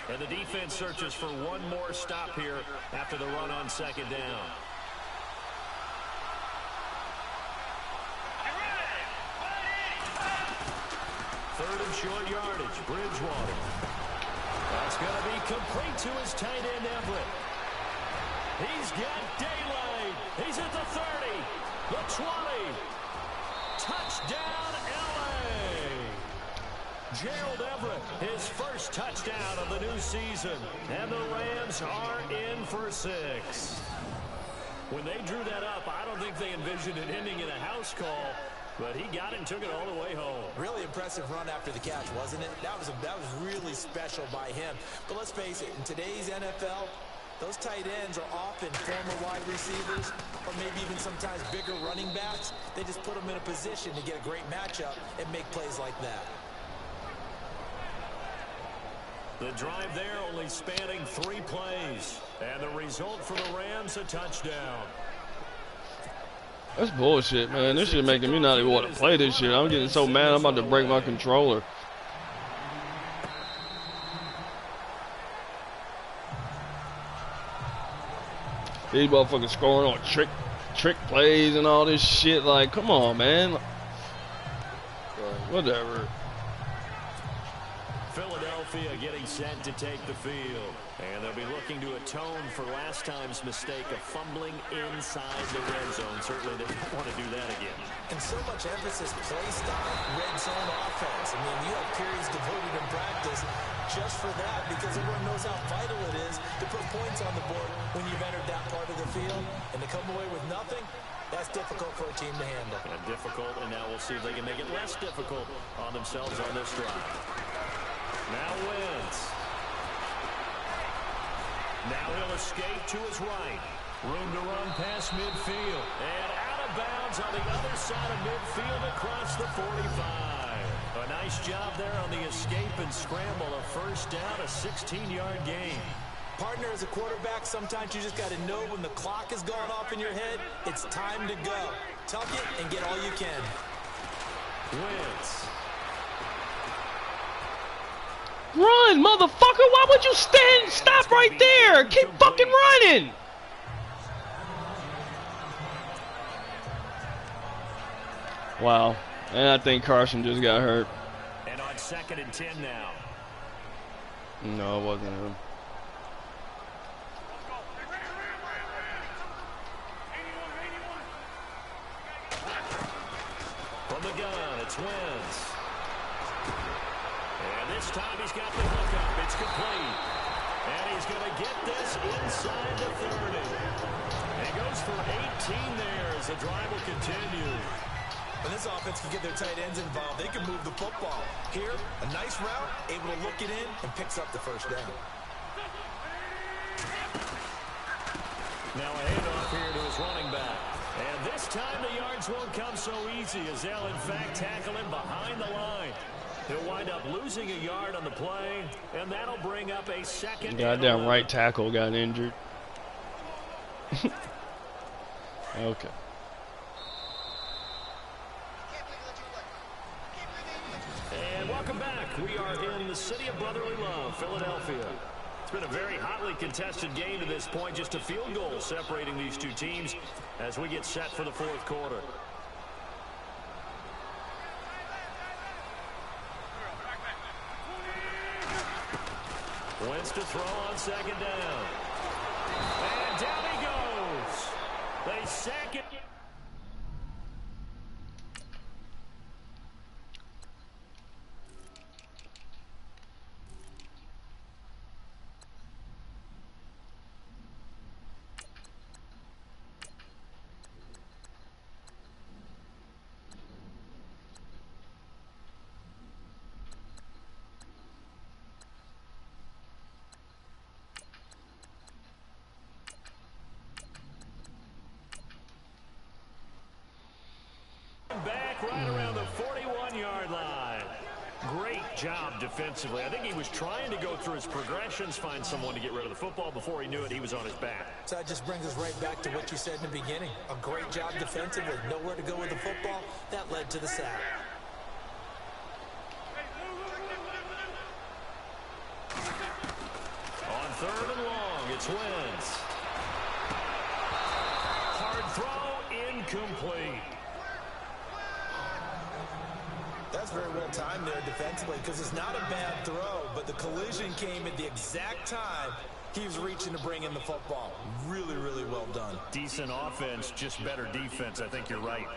And the defense searches for one more stop here after the run on 2nd down. Third and short yardage, Bridgewater. That's going to be complete to his tight end, Everett. He's got daylight. He's at the 30, the 20. Touchdown, L.A. Gerald Everett, his first touchdown of the new season. And the Rams are in for 6. When they drew that up, I don't think they envisioned it ending in a house call. But he got it and took it all the way home. Really impressive run after the catch, wasn't it? That was really special by him. But let's face it, in today's NFL, those tight ends are often former wide receivers or maybe even sometimes bigger running backs. They just put them in a position to get a great matchup and make plays like that. The drive there only spanning 3 plays. And the result for the Rams, a touchdown. That's bullshit, man. This shit making me not even want to play this shit. I'm getting so mad I'm about to break my controller. These motherfuckers scoring on trick plays and all this shit. Like, come on, man. Like, whatever. Philadelphia getting set to take the field. And they'll be looking to atone for last time's mistake of fumbling inside the red zone. Certainly they don't want to do that again. And so much emphasis placed on red zone offense. I mean, you have periods devoted in practice just for that because everyone knows how vital it is to put points on the board when you've entered that part of the field. And to come away with nothing, that's difficult for a team to handle. And difficult, and now we'll see if they can make it less difficult on themselves on this drive. Now Wentz. Now he'll escape to his right. Room to run past midfield. And out of bounds on the other side of midfield across the 45. A nice job there on the escape and scramble. A first down, a 16-yard gain. Partner, as a quarterback, sometimes you just got to know when the clock is going off in your head, it's time to go. Tuck it and get all you can. Wentz. Run, motherfucker! Why would you stand? Stop right there! Keep fucking running! Wow. And I think Carson just got hurt. And on 2nd and 10 now. No, it wasn't him. From the gun, it's Wentz. And this time he's got the hookup. It's complete. And he's going to get this inside the 30. He goes for 18 there as the drive will continue. When this offense can get their tight ends involved, they can move the football. Here, a nice route, able to look it in, and picks up the first down. Now a handoff here to his running back. And this time the yards won't come so easy as they'll, in fact, tackle him behind the line. He'll wind up losing a yard on the play, and that'll bring up a second. Goddamn right tackle got injured. Okay. And welcome back. We are in the city of brotherly love, Philadelphia. It's been a very hotly contested game to this point. Just a field goal separating these two teams as we get set for the fourth quarter. Wentz to throw on 2nd down. And down he goes. They sack it. Back right around the 41-yard line. Great job defensively. I think he was trying to go through his progressions, find someone to get rid of the football. Before he knew it, he was on his back. So that just brings us right back to what you said in the beginning. A great job defensively, nowhere to go with the football. That led to the sack. On 3rd and long, it's Wentz. Hard throw, incomplete. That's very well timed there defensively because it's not a bad throw, but the collision came at the exact time he was reaching to bring in the football. Really, really well done. Decent offense, just better defense. I think you're right.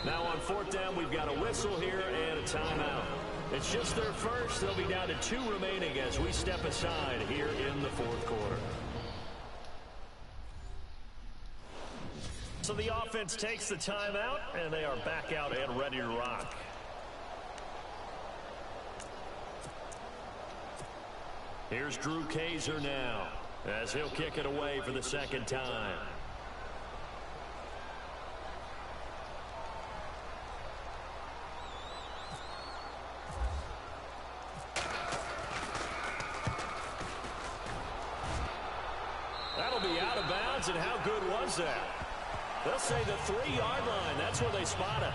Now on 4th down, we've got a whistle here and a timeout. It's just their first. They'll be down to 2 remaining as we step aside here in the 4th quarter. So the offense takes the timeout, and they are back out and ready to rock. Here's Drew Kaiser now as he'll kick it away for the 2nd time. That'll be out of bounds, and how good was that? They'll say the 3-yard line. That's where they spot it.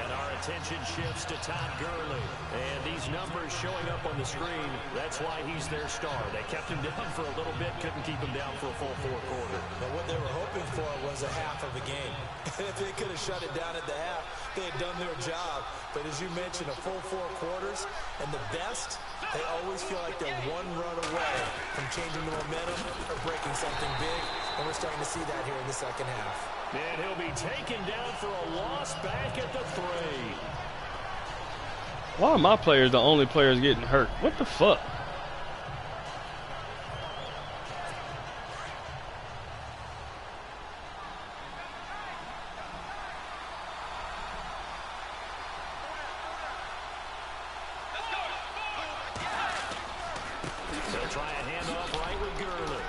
And our attention shifts to Todd Gurley. And these numbers showing up on the screen, that's why he's their star. They kept him down for a little bit, couldn't keep him down for a full fourth quarter. But what they were hoping for was a half of a game. If they could have shut it down at the half, they had done their job. But as you mentioned, a full 4 quarters, and the best, they always feel like they're one run away from changing the momentum or breaking something big, and we're starting to see that here in the second half. And he'll be taken down for a loss back at the 3. Why are my players the only players getting hurt? What the fuck? They'll try a handoff right with Gurley.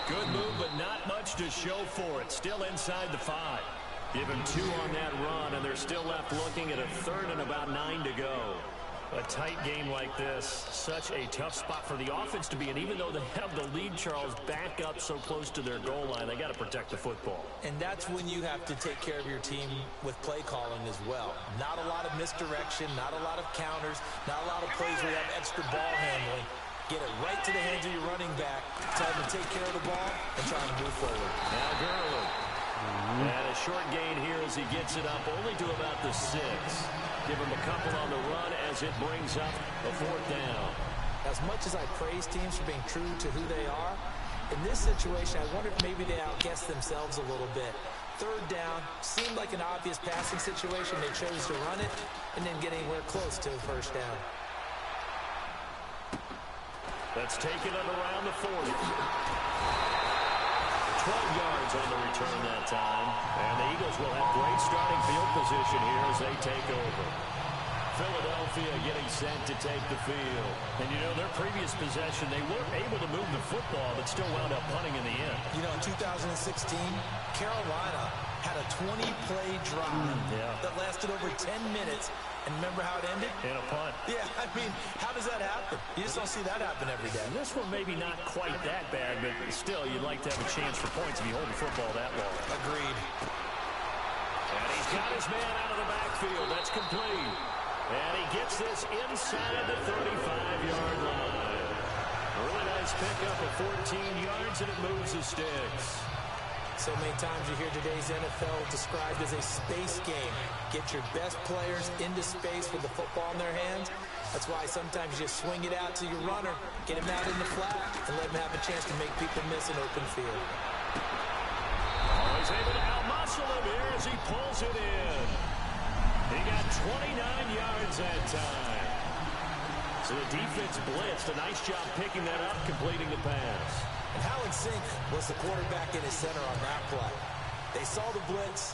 Good move, but not much to show for it. Still inside the 5. Give him 2 on that run, and they're still left looking at a 3rd and about 9 to go. A tight game like this, such a tough spot for the offense to be in. Even though they have the lead, Charles, back up so close to their goal line, they got to protect the football. And that's when you have to take care of your team with play calling as well. Not a lot of misdirection, not a lot of counters, not a lot of plays where you have extra ball handling. Get it right to the hands of your running back, tell him to take care of the ball, and try to move forward. Now Gurley. And a short gain here as he gets it up only to about the 6. Give him a couple on the run as it brings up a 4th down. As much as I praise teams for being true to who they are, in this situation, I wonder if maybe they outguessed themselves a little bit. 3rd down, seemed like an obvious passing situation. They chose to run it and didn't get anywhere close to the 1st down. Let's take it at around the 40. 12 yards on the return that time. And the Eagles will have great starting field position here as they take over. Philadelphia getting set to take the field. And, you know, their previous possession, they weren't able to move the football, but still wound up punting in the end. You know, in 2016, Carolina had a 20-play drive that lasted over 10 minutes. And remember how it ended? In a punt. Yeah, I mean, how does that happen? You just don't see that happen every day. And this one maybe not quite that bad, but still, you'd like to have a chance for points if you hold the football that long. Agreed. And he's got his man out of the backfield. That's complete. And he gets this inside the 35-yard line. Really nice pickup of 14 yards, and it moves the sticks. So many times you hear today's NFL described as a space game. Get your best players into space with the football in their hands. That's why sometimes you swing it out to your runner, get him out in the flat, and let him have a chance to make people miss an open field. He's able to outmuscle him here as he pulls it in. He got 29 yards that time. So the defense blitzed. A nice job picking that up, completing the pass. And how in sync was the quarterback in his center on that play? They saw the blitz,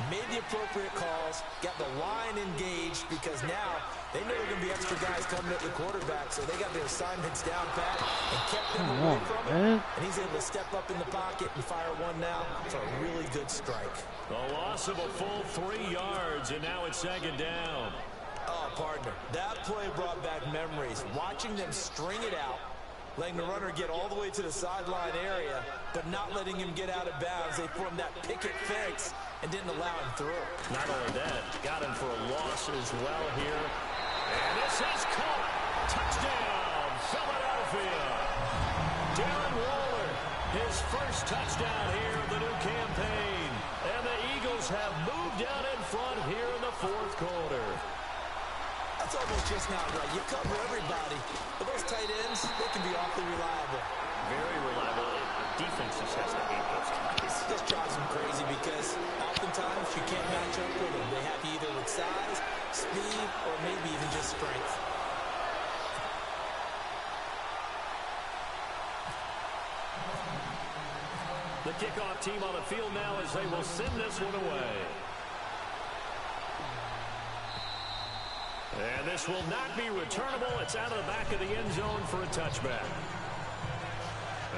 made the appropriate calls, got the line engaged because now they know there are going to be extra guys coming at the quarterback, so they got their assignments down pat and kept them away from him. And he's able to step up in the pocket and fire one now for a really good strike. A loss of a full 3 yards, and now it's 2nd down. Oh, partner, that play brought back memories. Watching them string it out, letting the runner get all the way to the sideline area, but not letting him get out of bounds. They formed that picket fence and didn't allow him through. Not only that, got him for a loss as well here. And this is caught. Touchdown, Philadelphia. Darren Waller, his first touchdown here of the new campaign. And the Eagles have moved out in front here in the 4th quarter. That's almost just not right. You cover everybody. But those tight ends, they can be awfully reliable. Very reliable. Defense just has to hate those guys. This drives them crazy because oftentimes you can't match up with them. They have you either with size, speed, or maybe even just strength. The kickoff team on the field now as they will send this one away. And this will not be returnable. It's out of the back of the end zone for a touchback.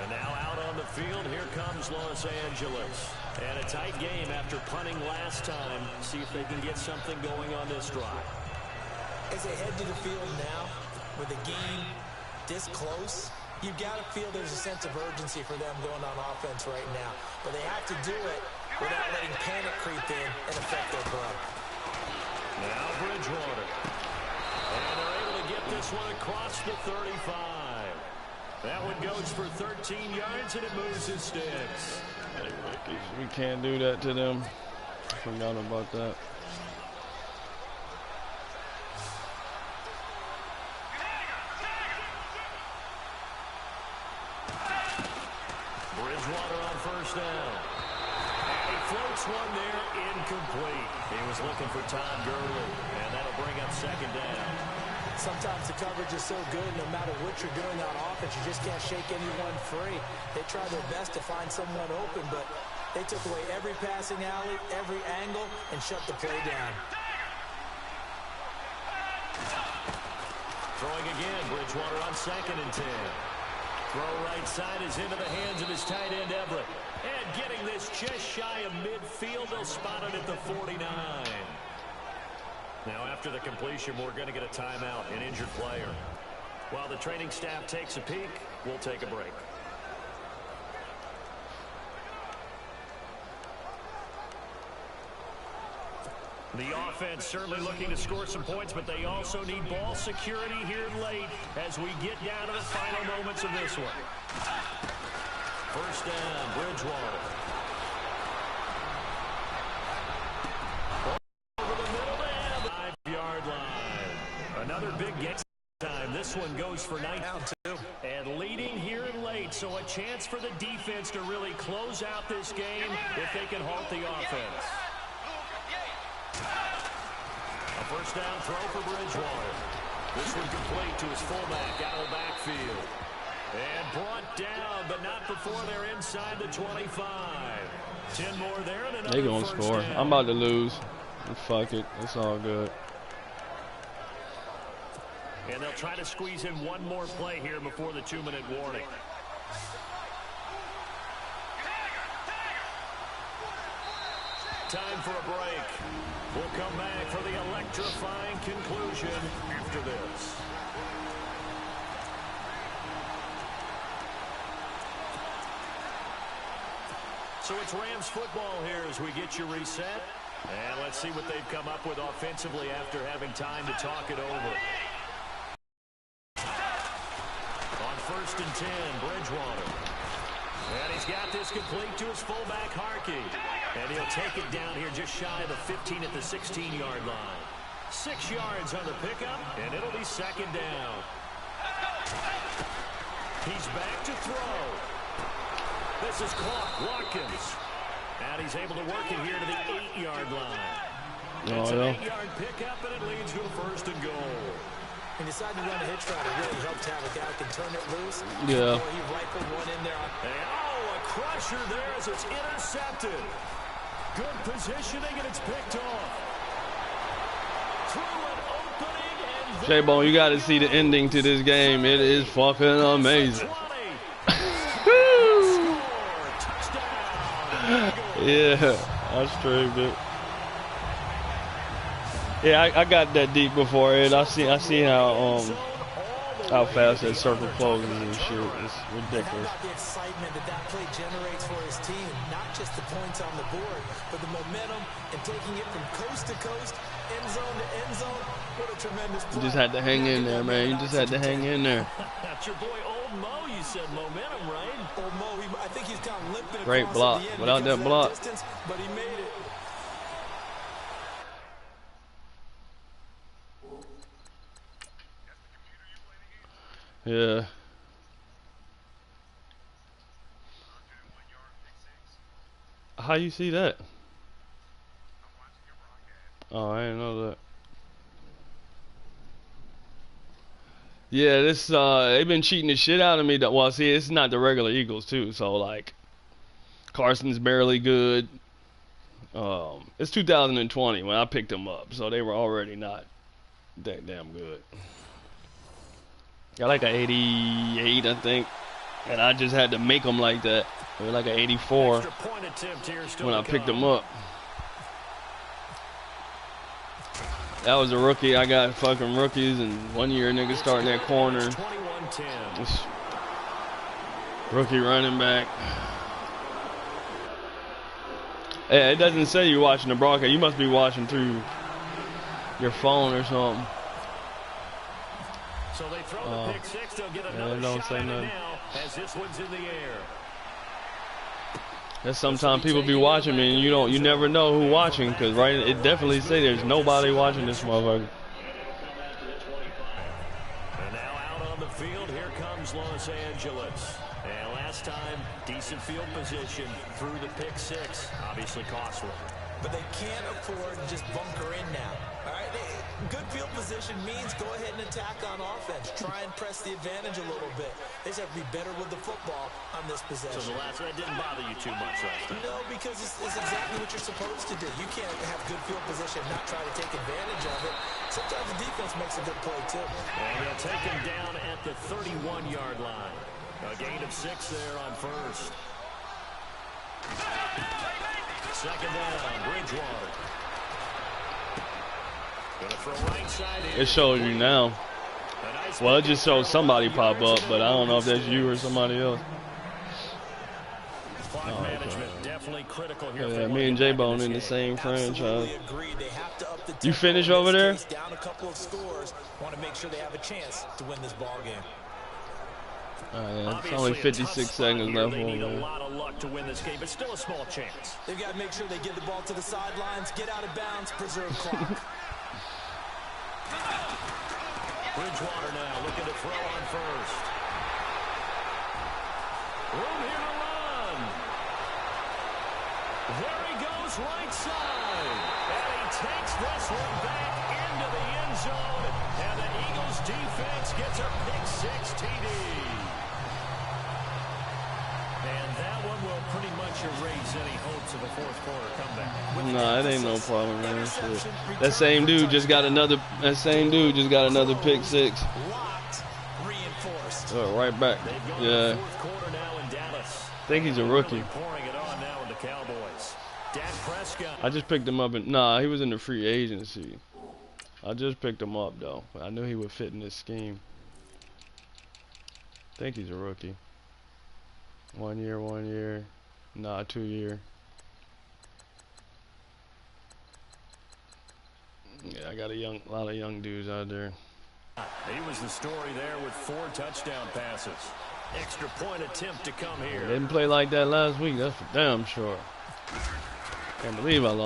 And now out on the field, here comes Los Angeles. And a tight game after punting last time. See if they can get something going on this drive. As they head to the field now, with the game this close, you've got to feel there's a sense of urgency for them going on offense right now. But they have to do it without letting panic creep in and affect their play. Now Bridgewater. And they're able to get this one across the 35. That one goes for 13 yards, and it moves his sticks. We can't do that to them. Forgot about that. Bridgewater on first down. And he floats one there, incomplete. He was looking for Todd Gurley, and that'll bring up second down. Sometimes the coverage is so good, no matter what you're doing on offense, you just can't shake anyone free. They try their best to find someone open, but they took away every passing alley, every angle, and shut the play down. Throwing again, Bridgewater on 2nd and 10. Throw right side is into the hands of his tight end, Everett. And getting this just shy of midfield, they'll spot it at the 49. Now, after the completion, we're going to get a timeout, an injured player. While the training staff takes a peek, we'll take a break. The offense certainly looking to score some points, but they also need ball security here late as we get down to the final moments of this one. First down, Bridgewater. Over the middle and the 5-yard line. Another big game time. This one goes for 9 2. And leading here late, so a chance for the defense to really close out this game if they can halt the offense. A first down throw for Bridgewater. This one complete to his fullback out of the backfield. And brought down, but not before they're inside the 25. 10 more there and another. They're going to score. Down. I'm about to lose. Fuck it. It's all good. And they'll try to squeeze in one more play here before the 2-minute warning. Time for a break. We'll come back for the electrifying conclusion after this. So it's Rams football here as we get you reset. And let's see what they've come up with offensively after having time to talk it over. On 1st and 10, Bridgewater. And he's got this complete to his fullback, Harkey. And he'll take it down here just shy of the 15 at the 16-yard line. 6 yards on the pickup, and it'll be second down. He's back to throw. This is caught, Watkins. And he's able to work it here to the 8-yard line. It's an 8-yard pickup, and it leads to a 1st and goal. He decided to run a hitch route. It really helped to have a guy who can turn it loose. Yeah. He rifled one in there. And, a crusher there as it's intercepted. Good positioning, and it's picked off. Through an opening, and J-Bone, you got to see the ending to this game. It is fucking amazing. Yeah, I streamed it. Yeah, I got that deep before it. I see how fast that circle closes and shit. It's ridiculous. About the excitement that play generates for his team, not just the points on the board, but the momentum and taking it from coast to coast, end zone to end zone. What a tremendous play. You just had to hang in there, man. You just had to hang in there. That's your boy Old Mo. You said momentum, right? Old Mo, I think he's kind of limping Great block. Without that block. Distance, but he made it. Yeah. How you see that? Oh, I didn't know that. Yeah, this they've been cheating the shit out of me. Well, see, it's not the regular Eagles too. So like, Carson's barely good. It's 2020 when I picked them up, so they were already not that damn good. Got like an 88, I think, and I just had to make them like that. They were like an 84 when I picked them up. That was a rookie. I got fucking rookies, and 1 year niggas starting that corner. Rookie running back. Yeah, it doesn't say you're watching the broadcast. You must be watching through your phone or something. So they throw the pick six. They'll get another shot at it now as this one's in the air. That's sometimes people be watching me and you never know who watching, because right, it definitely say there's nobody watching this motherfucker. And now out on the field, here comes Los Angeles. And last time, decent field position through the pick six. Obviously costly. But they can't afford to just bunker in now. All right, good field position means go ahead and attack on offense. Try and press the advantage a little bit. They just have to be better with the football on this possession. So the last one didn't bother you too much last time? No, because it's exactly what you're supposed to do. You can't have good field position and not try to take advantage of it. Sometimes the defense makes a good play, too. And they'll take him down at the 31-yard line. A gain of 6 there on first. Second down, Bridgewater. Gonna throw right side in. It shows you now. Well, it just shows somebody pop up, but I don't know if that's you or somebody else. Clock management definitely critical here. Yeah, me and J-Bone in the same franchise. They have to up the You finish over there? Down a couple of scores. Want to make sure they have a chance to win this ball game. It's only 56 seconds left. They need a lot of luck to win this game, but still a small chance. They've got to make sure they get the ball to the sidelines, get out of bounds, preserve clock. Bridgewater now looking to throw on first. Room here to run. There he goes right side. And he takes this one back into the end zone. And the Eagles defense gets a pick six TD. And that one will pretty much erase any hopes of a fourth quarter comeback. Nah, it ain't no problem, man. Shit. That same dude just got another. That same dude just got another pick six. Locked, reinforced. Right back. Yeah. Fourth quarter now in Dallas. I think he's a rookie. Pouring it on now in the Cowboys. Dak Prescott. I just picked him up. Nah, he was in the free agency. I just picked him up though. But I knew he would fit in this scheme. I think he's a rookie. 1 year. Nah, 2 year. Yeah, I got a lot of young dudes out there. He was the story there with 4 touchdown passes. Extra point attempt to come here. They didn't play like that last week. That's for damn sure. Can't believe I lost.